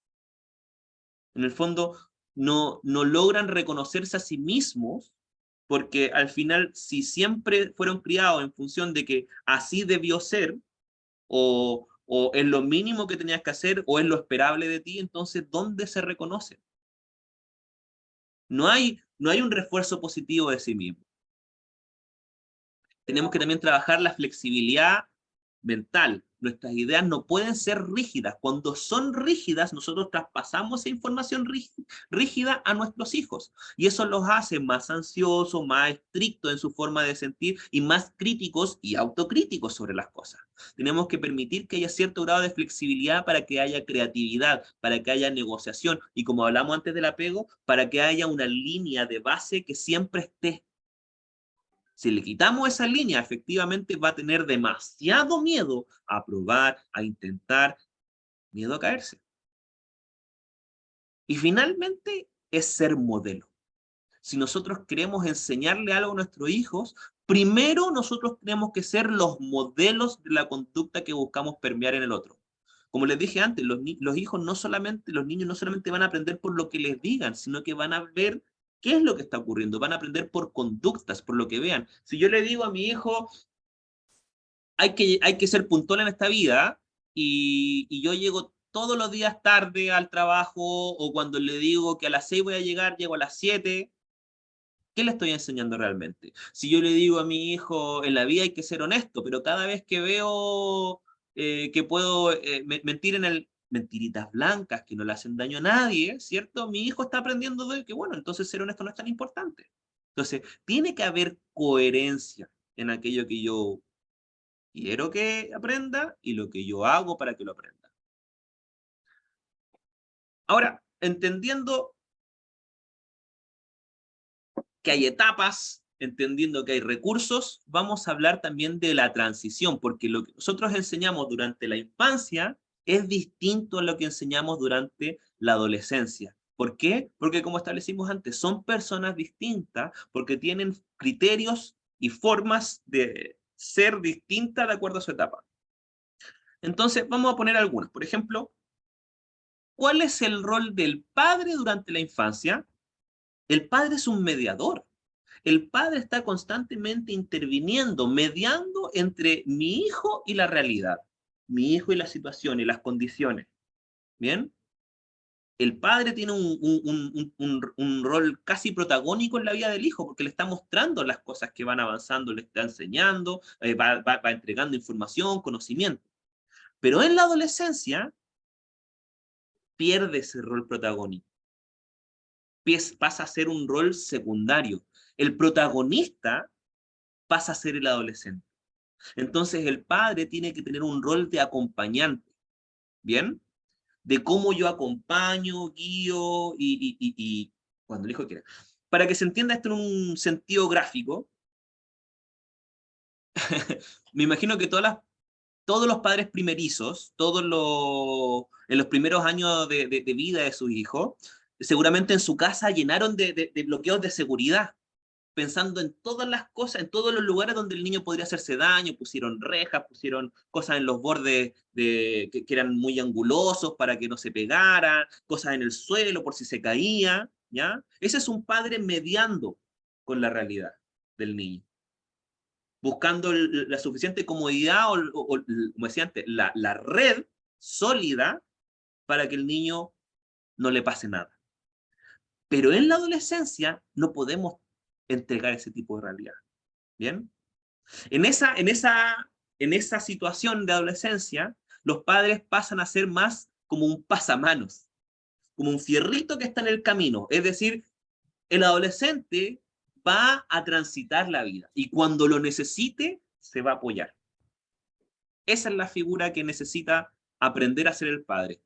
A: En el fondo, no logran reconocerse a sí mismos porque al final, si siempre fueron criados en función de que así debió ser, o es lo mínimo que tenías que hacer, o es lo esperable de ti, entonces, ¿dónde se reconoce? No hay un refuerzo positivo de sí mismo. Tenemos que también trabajar la flexibilidad mental. Nuestras ideas no pueden ser rígidas. Cuando son rígidas, nosotros traspasamos esa información rígida a nuestros hijos. Y eso los hace más ansiosos, más estrictos en su forma de sentir y más críticos y autocríticos sobre las cosas. Tenemos que permitir que haya cierto grado de flexibilidad para que haya creatividad, para que haya negociación y, como hablamos antes del apego, para que haya una línea de base que siempre esté. Si le quitamos esa línea, efectivamente va a tener demasiado miedo a probar, a intentar, miedo a caerse. Y finalmente es ser modelo. Si nosotros queremos enseñarle algo a nuestros hijos, primero nosotros tenemos que ser los modelos de la conducta que buscamos permear en el otro. Como les dije antes, los hijos no solamente, los niños no solamente van a aprender por lo que les digan, sino que van a ver qué es lo que está ocurriendo, van a aprender por conductas, por lo que vean. Si yo le digo a mi hijo, hay que ser puntual en esta vida, y yo llego todos los días tarde al trabajo, o cuando le digo que a las 6 voy a llegar, llego a las 7, ¿qué le estoy enseñando realmente? Si yo le digo a mi hijo, en la vida hay que ser honesto, pero cada vez que veo que puedo mentir mentiritas blancas que no le hacen daño a nadie, ¿cierto? Mi hijo está aprendiendo de que, bueno, entonces ser honesto no es tan importante. Entonces, tiene que haber coherencia en aquello que yo quiero que aprenda y lo que yo hago para que lo aprenda. Ahora, entendiendo que hay etapas, entendiendo que hay recursos, vamos a hablar también de la transición, porque lo que nosotros enseñamos durante la infancia es distinto a lo que enseñamos durante la adolescencia. ¿Por qué? Porque, como establecimos antes, son personas distintas, porque tienen criterios y formas de ser distintas de acuerdo a su etapa. Entonces, vamos a poner algunas. Por ejemplo, ¿cuál es el rol del padre durante la infancia? El padre es un mediador. El padre está constantemente interviniendo, mediando entre mi hijo y la realidad, mi hijo y la situación y las condiciones. ¿Bien? El padre tiene un rol casi protagónico en la vida del hijo, porque le está mostrando las cosas que van avanzando, le está enseñando, va entregando información, conocimiento. Pero en la adolescencia pierde ese rol protagónico, pasa a ser un rol secundario. El protagonista pasa a ser el adolescente. Entonces el padre tiene que tener un rol de acompañante, ¿bien? De cómo yo acompaño, guío y cuando el hijo quiera. Para que se entienda esto en un sentido gráfico, me imagino que todos los padres primerizos, en los primeros años de vida de sus hijos, seguramente en su casa llenaron de bloqueos de seguridad, pensando en todas las cosas, en todos los lugares donde el niño podría hacerse daño, pusieron rejas, pusieron cosas en los bordes que eran muy angulosos para que no se pegara, cosas en el suelo por si se caía, ¿ya? Ese es un padre mediando con la realidad del niño, buscando la suficiente comodidad como decía antes, la red sólida para que el niño no le pase nada. Pero en la adolescencia no podemos entregar ese tipo de realidad. ¿Bien? En esa situación de adolescencia, los padres pasan a ser más como un pasamanos, como un fierrito que está en el camino. Es decir, el adolescente va a transitar la vida y cuando lo necesite, se va a apoyar. Esa es la figura que necesita aprender a ser el padre.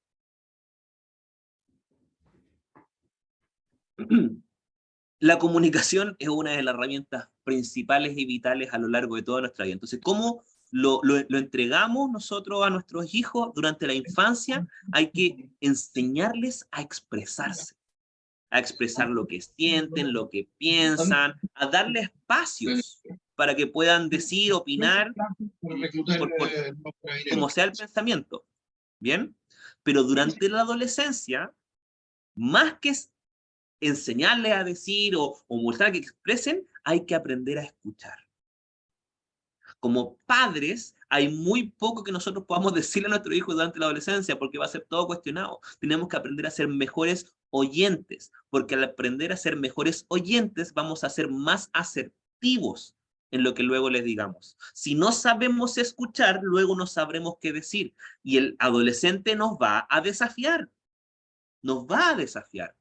A: La comunicación es una de las herramientas principales y vitales a lo largo de toda nuestra vida. Entonces, ¿cómo lo entregamos nosotros a nuestros hijos durante la infancia? Hay que enseñarles a expresar lo que sienten, lo que piensan, a darle espacios para que puedan decir, opinar, por como sea el pensamiento. ¿Bien? Pero durante la adolescencia, más que enseñarles a decir o mostrar que expresen, hay que aprender a escuchar. Como padres, hay muy poco que nosotros podamos decirle a nuestros hijos durante la adolescencia, porque va a ser todo cuestionado. Tenemos que aprender a ser mejores oyentes, porque al aprender a ser mejores oyentes, vamos a ser más asertivos en lo que luego les digamos. Si no sabemos escuchar, luego no sabremos qué decir. Y el adolescente nos va a desafiar. Nos va a desafiar.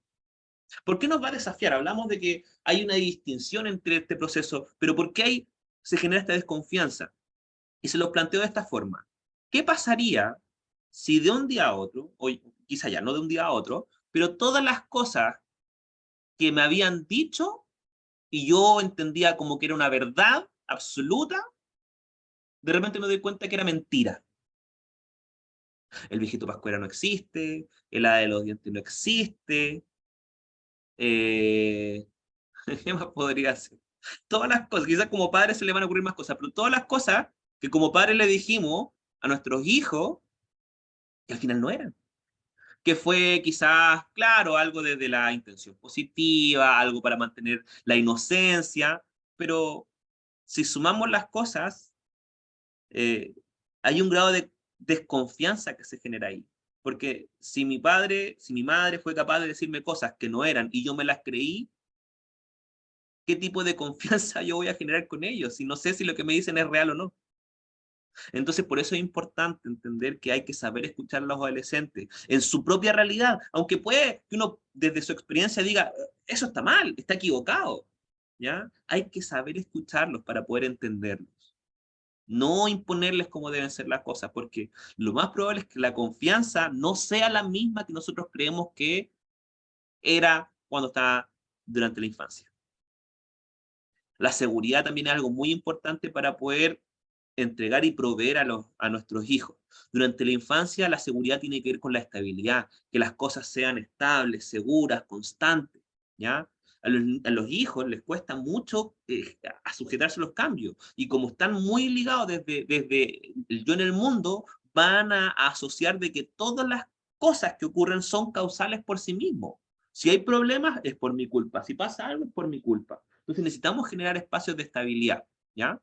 A: ¿Por qué nos va a desafiar? Hablamos de que hay una distinción entre este proceso, pero ¿por qué se genera esta desconfianza? Y se lo planteo de esta forma. ¿Qué pasaría si de un día a otro, o quizá ya no de un día a otro, pero todas las cosas que me habían dicho y yo entendía como que era una verdad absoluta, de repente me doy cuenta que era mentira? El viejito Pascuera no existe, el hada de los dientes no existe, eh, ¿qué más podría ser? Todas las cosas, quizás como padres se le van a ocurrir más cosas, pero todas las cosas que como padres le dijimos a nuestros hijos, que al final no eran. Que fue quizás, claro, algo desde la intención positiva, algo para mantener la inocencia, pero si sumamos las cosas, eh, hay un grado de desconfianza que se genera ahí. Porque si mi padre, si mi madre fue capaz de decirme cosas que no eran y yo me las creí, ¿qué tipo de confianza yo voy a generar con ellos? Si no sé si lo que me dicen es real o no. Entonces, por eso es importante entender que hay que saber escuchar a los adolescentes en su propia realidad, aunque puede que uno desde su experiencia diga, eso está mal, está equivocado, ¿ya? Hay que saber escucharlos para poder entenderlos. No imponerles cómo deben ser las cosas, porque lo más probable es que la confianza no sea la misma que nosotros creemos que era cuando estaba durante la infancia. La seguridad también es algo muy importante para poder entregar y proveer a nuestros hijos. Durante la infancia, la seguridad tiene que ver con la estabilidad, que las cosas sean estables, seguras, constantes, ¿ya? A los hijos les cuesta mucho a sujetarse a los cambios, y como están muy ligados desde el yo en el mundo, van a asociar de que todas las cosas que ocurren son causales por sí mismos. Si hay problemas, es por mi culpa. Si pasa algo, es por mi culpa. Entonces necesitamos generar espacios de estabilidad, ¿ya?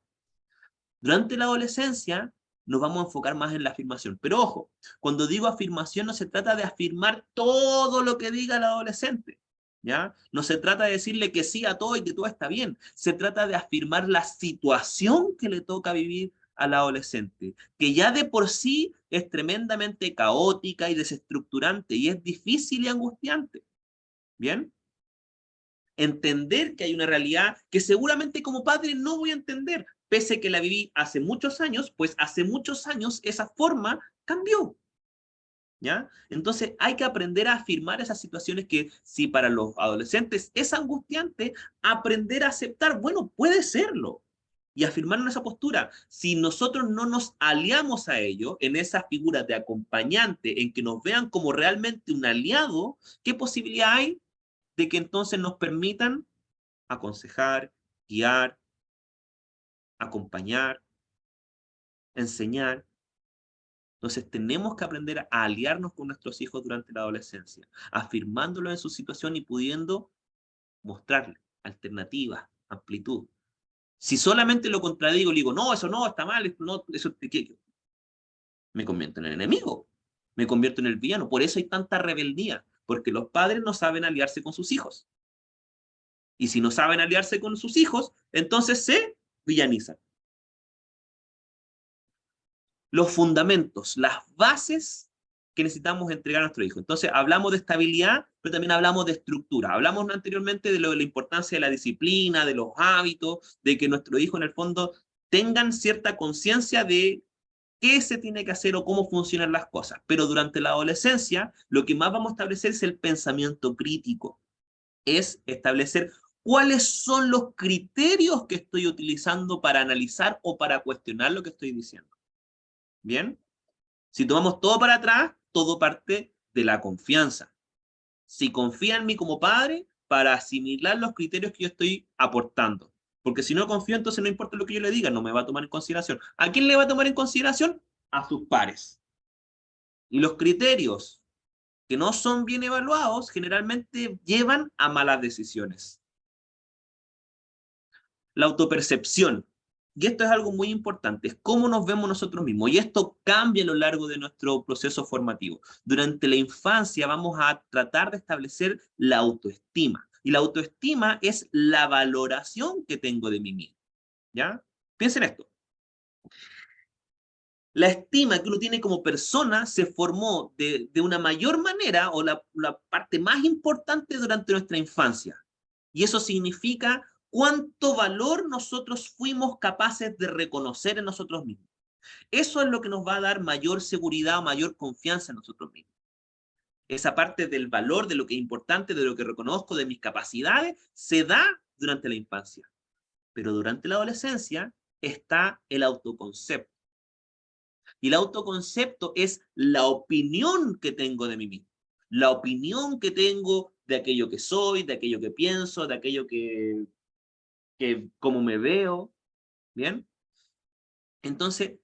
A: Durante la adolescencia nos vamos a enfocar más en la afirmación. Pero ojo, cuando digo afirmación no se trata de afirmar todo lo que diga el adolescente, ¿ya? No se trata de decirle que sí a todo y que todo está bien. Se trata de afirmar la situación que le toca vivir al adolescente, que ya de por sí es tremendamente caótica y desestructurante y es difícil y angustiante, ¿bien? Entender que hay una realidad que seguramente como padre no voy a entender, pese que la viví hace muchos años, pues hace muchos años esa forma cambió, ¿ya? Entonces hay que aprender a afirmar esas situaciones que si para los adolescentes es angustiante, aprender a aceptar, bueno, puede serlo, y afirmar en esa postura. Si nosotros no nos aliamos a ello, en esa figura de acompañante, en que nos vean como realmente un aliado, ¿qué posibilidad hay de que entonces nos permitan aconsejar, guiar, acompañar, enseñar? Entonces tenemos que aprender a aliarnos con nuestros hijos durante la adolescencia, afirmándolos en su situación y pudiendo mostrarles alternativas, amplitud. Si solamente lo contradigo, le digo, no, eso no, está mal, eso no, eso, ¿qué? Me convierto en el enemigo, me convierto en el villano. Por eso hay tanta rebeldía, porque los padres no saben aliarse con sus hijos. Y si no saben aliarse con sus hijos, entonces se villanizan. Los fundamentos, las bases que necesitamos entregar a nuestro hijo. Entonces, hablamos de estabilidad, pero también hablamos de estructura. Hablamos anteriormente de la importancia de la disciplina, de los hábitos, de que nuestro hijo en el fondo tengan cierta conciencia de qué se tiene que hacer o cómo funcionan las cosas. Pero durante la adolescencia, lo que más vamos a establecer es el pensamiento crítico. Es establecer cuáles son los criterios que estoy utilizando para analizar o para cuestionar lo que estoy diciendo. ¿Bien? Si tomamos todo para atrás, todo parte de la confianza. Si confía en mí como padre, para asimilar los criterios que yo estoy aportando. Porque si no confío, entonces no importa lo que yo le diga, no me va a tomar en consideración. ¿A quién le va a tomar en consideración? A sus pares. Y los criterios que no son bien evaluados, generalmente llevan a malas decisiones. La autopercepción. Y esto es algo muy importante, es cómo nos vemos nosotros mismos. Y esto cambia a lo largo de nuestro proceso formativo. Durante la infancia vamos a tratar de establecer la autoestima. Y la autoestima es la valoración que tengo de mí mismo. ¿Ya? Piensen esto. La estima que uno tiene como persona se formó de una mayor manera, o la parte más importante durante nuestra infancia. Y eso significa cuánto valor nosotros fuimos capaces de reconocer en nosotros mismos. Eso es lo que nos va a dar mayor seguridad o mayor confianza en nosotros mismos. Esa parte del valor, de lo que es importante, de lo que reconozco, de mis capacidades, se da durante la infancia. Pero durante la adolescencia está el autoconcepto. Y el autoconcepto es la opinión que tengo de mí mismo. La opinión que tengo de aquello que soy, de aquello que pienso, de aquello que cómo me veo. ¿Bien? Entonces,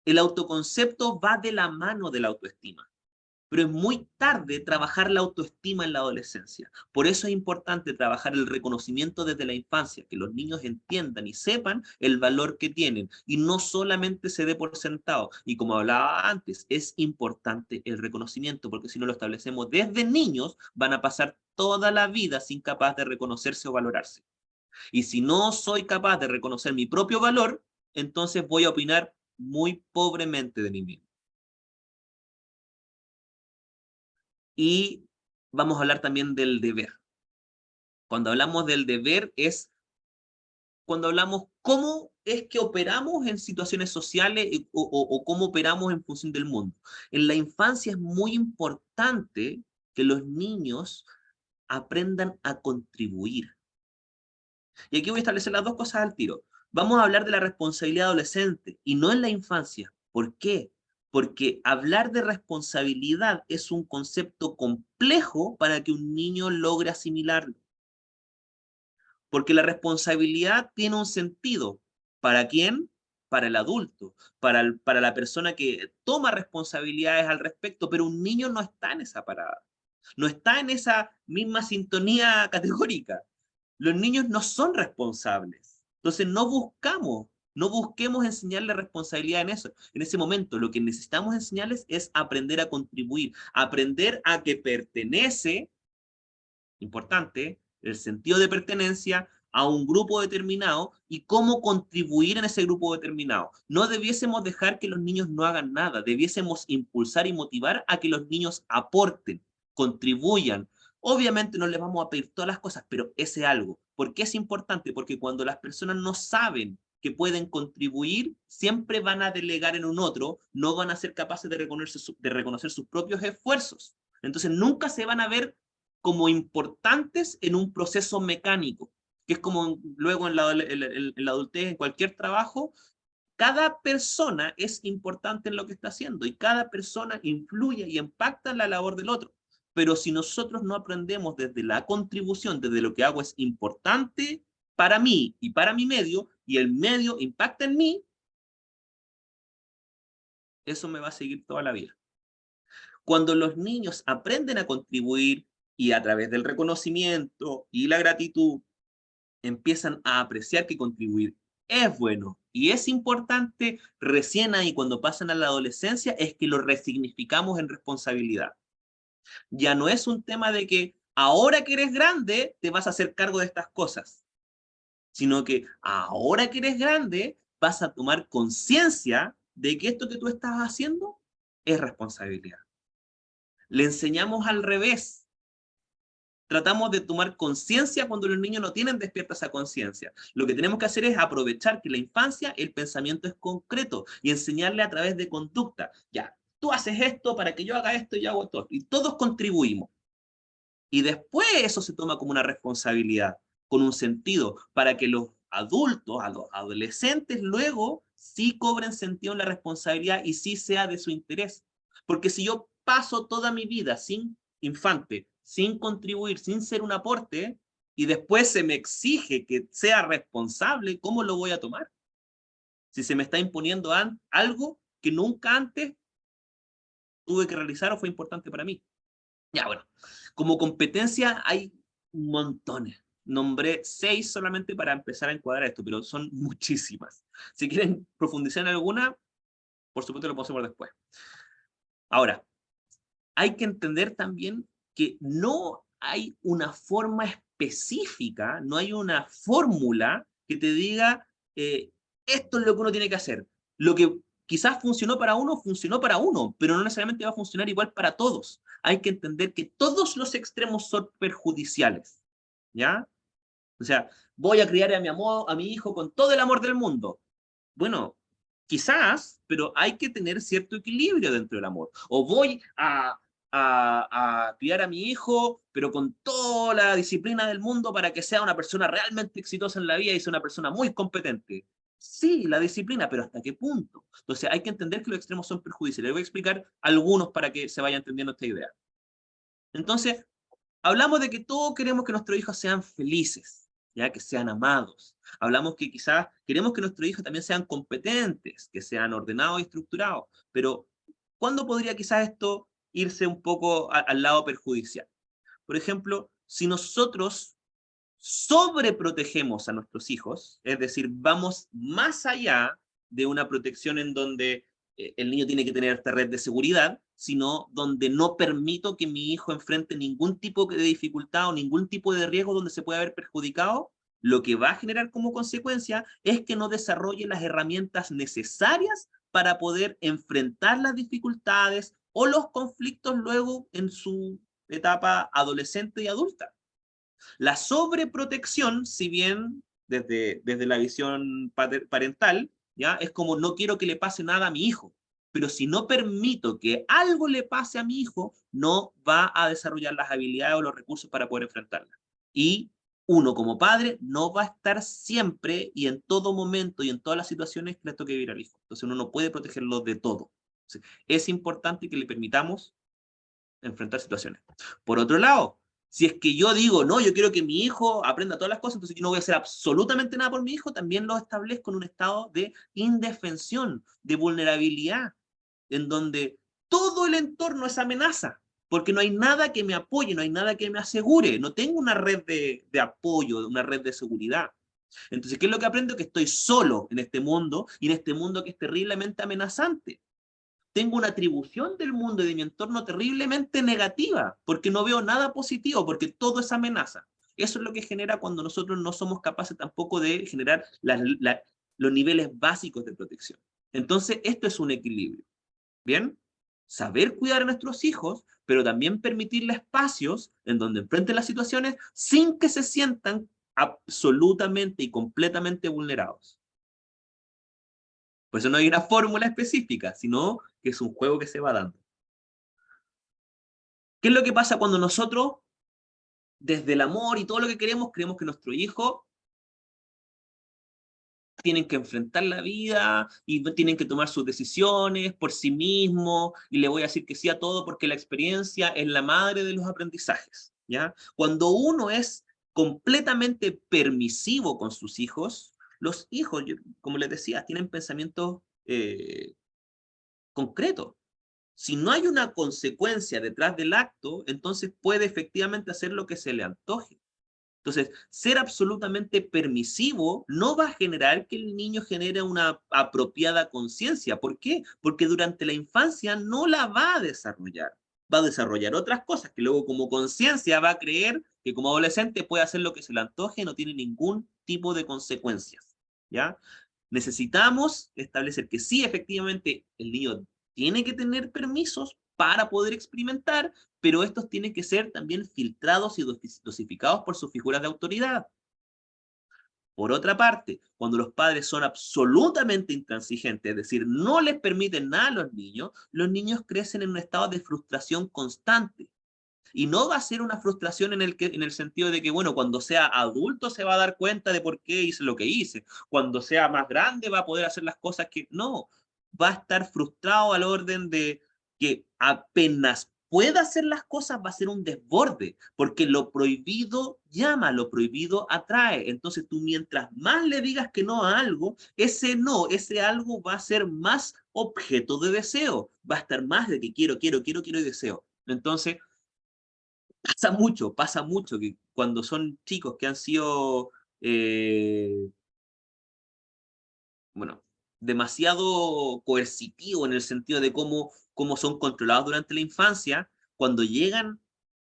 A: el autoconcepto va de la mano de la autoestima. Pero es muy tarde trabajar la autoestima en la adolescencia. Por eso es importante trabajar el reconocimiento desde la infancia, que los niños entiendan y sepan el valor que tienen y no solamente se dé por sentado. Y como hablaba antes, es importante el reconocimiento, porque si no lo establecemos desde niños, van a pasar toda la vida sin capaz de reconocerse o valorarse. Y si no soy capaz de reconocer mi propio valor, entonces voy a opinar muy pobremente de mí mismo. Y vamos a hablar también del deber. Cuando hablamos del deber es cuando hablamos cómo es que operamos en situaciones sociales o cómo operamos en función del mundo. En la infancia es muy importante que los niños aprendan a contribuir. Y aquí voy a establecer las dos cosas al tiro. Vamos a hablar de la responsabilidad adolescente y no en la infancia. ¿Por qué? Porque hablar de responsabilidad es un concepto complejo para que un niño logre asimilarlo. Porque la responsabilidad tiene un sentido. ¿Para quién? Para el adulto, para la persona que toma responsabilidades al respecto, pero un niño no está en esa parada. No está en esa misma sintonía categórica. Los niños no son responsables. Entonces no busquemos enseñarle responsabilidad en eso. En ese momento lo que necesitamos enseñarles es aprender a contribuir, aprender a que pertenece, importante, el sentido de pertenencia a un grupo determinado y cómo contribuir en ese grupo determinado. No debiésemos dejar que los niños no hagan nada, debiésemos impulsar y motivar a que los niños aporten, contribuyan. Obviamente no les vamos a pedir todas las cosas, pero ese algo. ¿Por qué es importante? Porque cuando las personas no saben que pueden contribuir, siempre van a delegar en un otro, no van a ser capaces de reconocer sus propios esfuerzos. Entonces nunca se van a ver como importantes en un proceso mecánico, que es como luego en la adultez, en cualquier trabajo, cada persona es importante en lo que está haciendo y cada persona influye y impacta en la labor del otro. Pero si nosotros no aprendemos desde la contribución, desde lo que hago es importante para mí y para mi medio, y el medio impacta en mí, eso me va a seguir toda la vida. Cuando los niños aprenden a contribuir y a través del reconocimiento y la gratitud empiezan a apreciar que contribuir es bueno y es importante, recién ahí cuando pasan a la adolescencia es que lo resignificamos en responsabilidad. Ya no es un tema de que ahora que eres grande te vas a hacer cargo de estas cosas, sino que ahora que eres grande vas a tomar conciencia de que esto que tú estás haciendo es responsabilidad. Le enseñamos al revés. Tratamos de tomar conciencia cuando los niños no tienen despierta esa conciencia. Lo que tenemos que hacer es aprovechar que en la infancia el pensamiento es concreto y enseñarle a través de conducta. Ya, tú haces esto para que yo haga esto y yo hago esto. Y todos contribuimos. Y después eso se toma como una responsabilidad, con un sentido, para que los adultos, a los adolescentes, luego sí cobren sentido en la responsabilidad y sí sea de su interés. Porque si yo paso toda mi vida sin infante, sin contribuir, sin ser un aporte, y después se me exige que sea responsable, ¿cómo lo voy a tomar? Si se me está imponiendo algo que nunca antes tuve que realizar o fue importante para mí. Ya, bueno, como competencia hay montones. Nombré 6 solamente para empezar a encuadrar esto, pero son muchísimas. Si quieren profundizar en alguna, por supuesto lo podemos hacer después. Ahora, hay que entender también que no hay una forma específica, no hay una fórmula que te diga esto es lo que uno tiene que hacer. Lo que quizás funcionó para uno, pero no necesariamente va a funcionar igual para todos. Hay que entender que todos los extremos son perjudiciales, ¿ya? O sea, voy a criar a mi hijo con todo el amor del mundo. Bueno, quizás, pero hay que tener cierto equilibrio dentro del amor. O voy a criar a mi hijo, pero con toda la disciplina del mundo para que sea una persona realmente exitosa en la vida y sea una persona muy competente. Sí, la disciplina, pero ¿hasta qué punto? Entonces hay que entender que los extremos son perjudiciales. Les voy a explicar algunos para que se vaya entendiendo esta idea. Entonces, hablamos de que todos queremos que nuestros hijos sean felices, ya que sean amados. Hablamos que quizás queremos que nuestros hijos también sean competentes, que sean ordenados y estructurados. Pero, ¿cuándo podría quizás esto irse un poco al lado perjudicial? Por ejemplo, si nosotros sobreprotegemos a nuestros hijos, es decir, vamos más allá de una protección en donde el niño tiene que tener esta red de seguridad, sino donde no permito que mi hijo enfrente ningún tipo de dificultad o ningún tipo de riesgo donde se pueda ver perjudicado, lo que va a generar como consecuencia es que no desarrolle las herramientas necesarias para poder enfrentar las dificultades o los conflictos luego en su etapa adolescente y adulta. La sobreprotección, si bien desde la visión parental, ¿ya? Es como no quiero que le pase nada a mi hijo, pero si no permito que algo le pase a mi hijo, no va a desarrollar las habilidades o los recursos para poder enfrentarla. Y uno como padre no va a estar siempre y en todo momento y en todas las situaciones que le toque vivir al hijo. Entonces uno no puede protegerlo de todo. Entonces, es importante que le permitamos enfrentar situaciones. Por otro lado, si es que yo digo, no, yo quiero que mi hijo aprenda todas las cosas, entonces yo no voy a hacer absolutamente nada por mi hijo, también lo establezco en un estado de indefensión, de vulnerabilidad, en donde todo el entorno es amenaza, porque no hay nada que me apoye, no hay nada que me asegure, no tengo una red de apoyo, una red de seguridad. Entonces, ¿qué es lo que aprendo? Que estoy solo en este mundo y en este mundo que es terriblemente amenazante. Tengo una atribución del mundo y de mi entorno terriblemente negativa, porque no veo nada positivo, porque todo es amenaza. Eso es lo que genera cuando nosotros no somos capaces tampoco de generar los niveles básicos de protección. Entonces, esto es un equilibrio. ¿Bien? Saber cuidar a nuestros hijos, pero también permitirle espacios en donde enfrenten las situaciones sin que se sientan absolutamente y completamente vulnerados. Por eso no hay una fórmula específica, sino que es un juego que se va dando. ¿Qué es lo que pasa cuando nosotros, desde el amor y todo lo que queremos, creemos que nuestro hijo tienen que enfrentar la vida y tienen que tomar sus decisiones por sí mismo y le voy a decir que sí a todo porque la experiencia es la madre de los aprendizajes, ¿ya? Cuando uno es completamente permisivo con sus hijos, los hijos, como les decía, tienen pensamientos concretos. Si no hay una consecuencia detrás del acto, entonces puede efectivamente hacer lo que se le antoje. Entonces, ser absolutamente permisivo no va a generar que el niño genere una apropiada conciencia. ¿Por qué? Porque durante la infancia no la va a desarrollar. Va a desarrollar otras cosas que luego como conciencia va a creer que como adolescente puede hacer lo que se le antoje y no tiene ningún tipo de consecuencias. ¿Ya? Necesitamos establecer que sí, efectivamente, el niño tiene que tener permisos para poder experimentar, pero estos tienen que ser también filtrados y dosificados por sus figuras de autoridad. Por otra parte, cuando los padres son absolutamente intransigentes, es decir, no les permiten nada a los niños crecen en un estado de frustración constante. Y no va a ser una frustración en el sentido de que, bueno, cuando sea adulto se va a dar cuenta de por qué hice lo que hice. Cuando sea más grande va a poder hacer las cosas que... No, va a estar frustrado al orden de que apenas pueda hacer las cosas va a ser un desborde, porque lo prohibido llama, lo prohibido atrae. Entonces tú mientras más le digas que no a algo, ese no, ese algo va a ser más objeto de deseo, va a estar más de que quiero y deseo. Entonces, pasa mucho que cuando son chicos que han sido, eh, bueno, demasiado coercitivos en el sentido de cómo son controlados durante la infancia, cuando llegan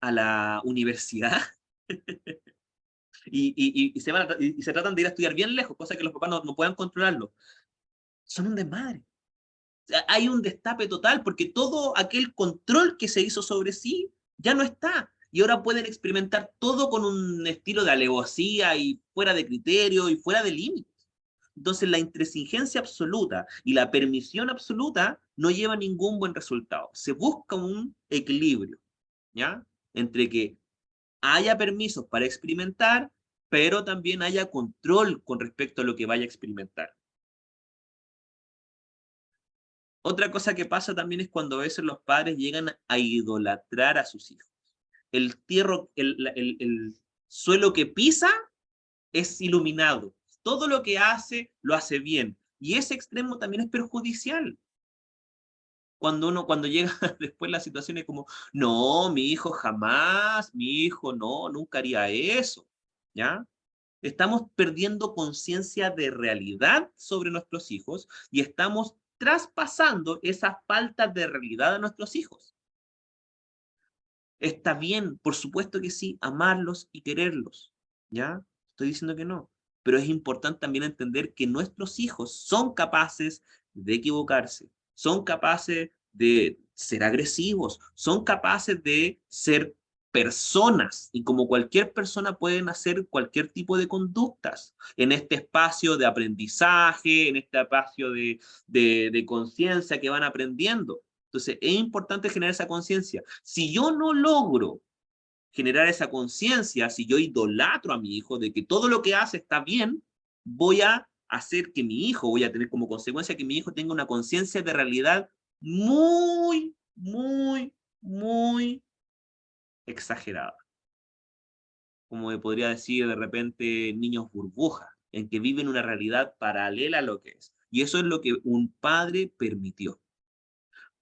A: a la universidad y se tratan de ir a estudiar bien lejos, cosa que los papás no puedan controlarlo, son un desmadre. O sea, hay un destape total porque todo aquel control que se hizo sobre sí ya no está. Y ahora pueden experimentar todo con un estilo de alevosía y fuera de criterio y fuera de límites. Entonces la intransigencia absoluta y la permisión absoluta no lleva a ningún buen resultado. Se busca un equilibrio, ¿ya? Entre que haya permisos para experimentar, pero también haya control con respecto a lo que vaya a experimentar. Otra cosa que pasa también es cuando a veces los padres llegan a idolatrar a sus hijos. El suelo que pisa es iluminado. Todo lo que hace, lo hace bien. Y ese extremo también es perjudicial. Cuando llega después la situación es como, no, mi hijo jamás, mi hijo no, nunca haría eso. ¿Ya? Estamos perdiendo conciencia de realidad sobre nuestros hijos y estamos traspasando esa falta de realidad a nuestros hijos. Está bien, por supuesto que sí, amarlos y quererlos, ¿ya? Estoy diciendo que no, pero es importante también entender que nuestros hijos son capaces de equivocarse, son capaces de ser agresivos, son capaces de ser personas y como cualquier persona pueden hacer cualquier tipo de conductas en este espacio de aprendizaje, en este espacio de conciencia que van aprendiendo. Entonces, es importante generar esa conciencia. Si yo no logro generar esa conciencia, si yo idolatro a mi hijo de que todo lo que hace está bien, voy a hacer que mi hijo, voy a tener como consecuencia que mi hijo tenga una conciencia de realidad muy, muy, muy exagerada. Como me podría decir de repente niños burbujas, en que viven una realidad paralela a lo que es. Y eso es lo que un padre permitió.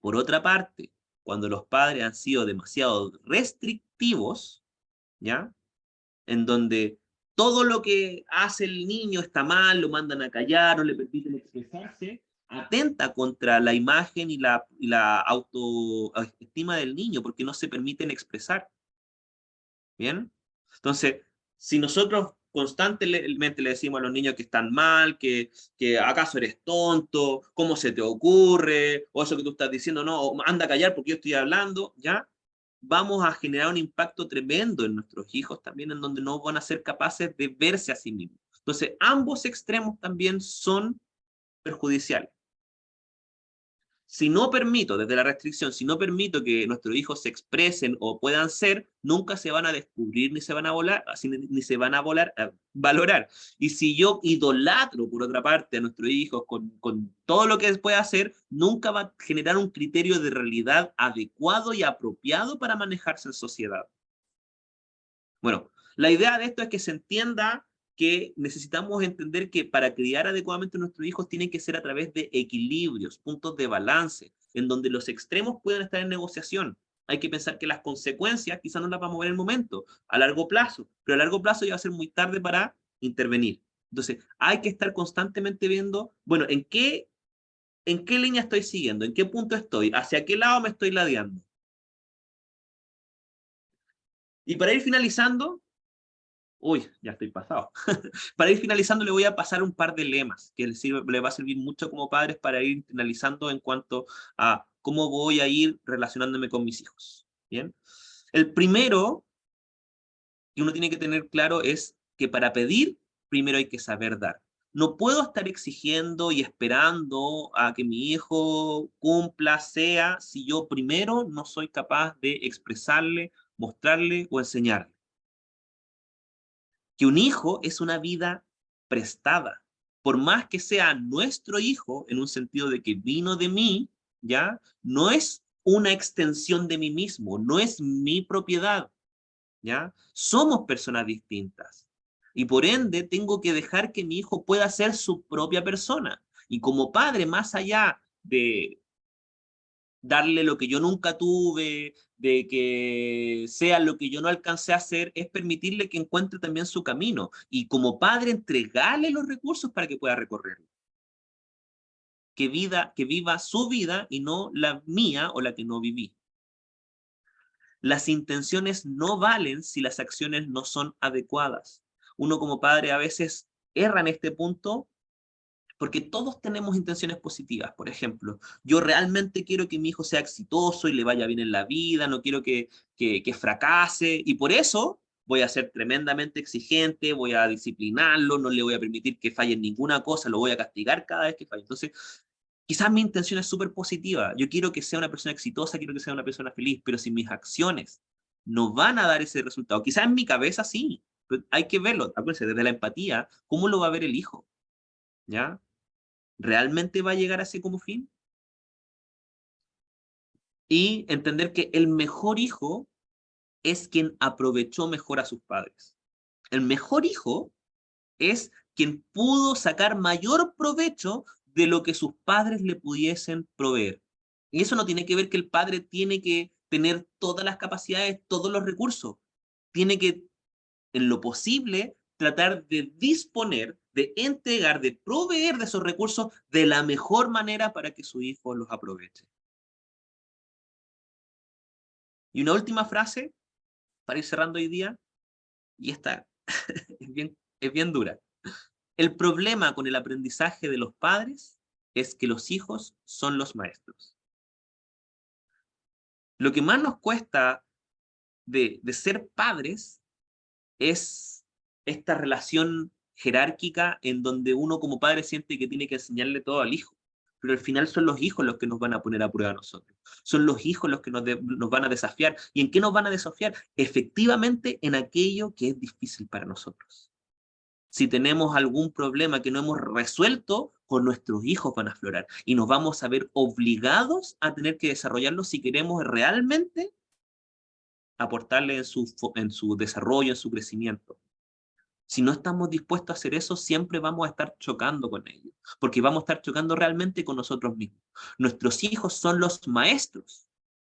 A: Por otra parte, cuando los padres han sido demasiado restrictivos, ¿ya? En donde todo lo que hace el niño está mal, lo mandan a callar, no le permiten expresarse, atenta contra la imagen y la autoestima del niño, porque no se permiten expresar. ¿Bien? Entonces, si nosotros constantemente le decimos a los niños que están mal, que acaso eres tonto, cómo se te ocurre, o eso que tú estás diciendo, no, anda a callar porque yo estoy hablando, ¿ya? Vamos a generar un impacto tremendo en nuestros hijos también, en donde no van a ser capaces de verse a sí mismos. Entonces, ambos extremos también son perjudiciales. Si no permito, desde la restricción, si no permito que nuestros hijos se expresen o puedan ser, nunca se van a descubrir ni se van a volar, ni se van a valorar. Y si yo idolatro, por otra parte, a nuestros hijos con todo lo que puede hacer, nunca va a generar un criterio de realidad adecuado y apropiado para manejarse en sociedad. Bueno, la idea de esto es que se entienda que necesitamos entender que para criar adecuadamente a nuestros hijos tiene que ser a través de equilibrios, puntos de balance, en donde los extremos puedan estar en negociación. Hay que pensar que las consecuencias quizás no las vamos a ver en el momento, a largo plazo, pero a largo plazo ya va a ser muy tarde para intervenir. Entonces, hay que estar constantemente viendo, bueno, ¿en qué línea estoy siguiendo? ¿En qué punto estoy? ¿Hacia qué lado me estoy ladeando? Y para ir finalizando, uy, ya estoy pasado. Para ir finalizando, le voy a pasar un par de lemas que le va a servir mucho como padres para ir finalizando en cuanto a cómo voy a ir relacionándome con mis hijos. ¿Bien? El primero que uno tiene que tener claro es que para pedir, primero hay que saber dar. No puedo estar exigiendo y esperando a que mi hijo cumpla, sea, si yo primero no soy capaz de expresarle, mostrarle o enseñarle que un hijo es una vida prestada. Por más que sea nuestro hijo, en un sentido de que vino de mí, ¿ya? No es una extensión de mí mismo, no es mi propiedad, ¿ya? Somos personas distintas. Y por ende, tengo que dejar que mi hijo pueda ser su propia persona. Y como padre, más allá darle lo que yo nunca tuve, de que sea lo que yo no alcancé a hacer, es permitirle que encuentre también su camino. Y como padre, entregarle los recursos para que pueda recorrerlo. Que viva su vida y no la mía o la que no viví. Las intenciones no valen si las acciones no son adecuadas. Uno como padre a veces erra en este punto porque todos tenemos intenciones positivas. Por ejemplo, yo realmente quiero que mi hijo sea exitoso y le vaya bien en la vida, no quiero que fracase, y por eso voy a ser tremendamente exigente, voy a disciplinarlo, no le voy a permitir que falle en ninguna cosa, lo voy a castigar cada vez que falle. Entonces, quizás mi intención es súper positiva, yo quiero que sea una persona exitosa, quiero que sea una persona feliz, pero si mis acciones no van a dar ese resultado, quizás en mi cabeza sí, pero hay que verlo, acuérdense, desde la empatía, ¿cómo lo va a ver el hijo? ¿Ya? ¿Realmente va a llegar así como fin? Y entender que el mejor hijo es quien aprovechó mejor a sus padres. El mejor hijo es quien pudo sacar mayor provecho de lo que sus padres le pudiesen proveer. Y eso no tiene que ver que el padre tiene que tener todas las capacidades, todos los recursos. Tiene que, en lo posible, tratar de disponer, de entregar, de proveer de esos recursos de la mejor manera para que su hijo los aproveche. Y una última frase para ir cerrando hoy día, y esta es bien dura. El problema con el aprendizaje de los padres es que los hijos son los maestros. Lo que más nos cuesta de ser padres es esta relación jerárquica en donde uno como padre siente que tiene que enseñarle todo al hijo. Pero al final son los hijos los que nos van a poner a prueba a nosotros. Son los hijos los que nos van a desafiar. ¿Y en qué nos van a desafiar? Efectivamente en aquello que es difícil para nosotros. Si tenemos algún problema que no hemos resuelto, con nuestros hijos van a aflorar y nos vamos a ver obligados a tener que desarrollarlo si queremos realmente aportarle en su desarrollo, en su crecimiento. Si no estamos dispuestos a hacer eso, siempre vamos a estar chocando con ellos, porque vamos a estar chocando realmente con nosotros mismos. Nuestros hijos son los maestros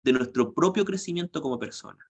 A: de nuestro propio crecimiento como persona.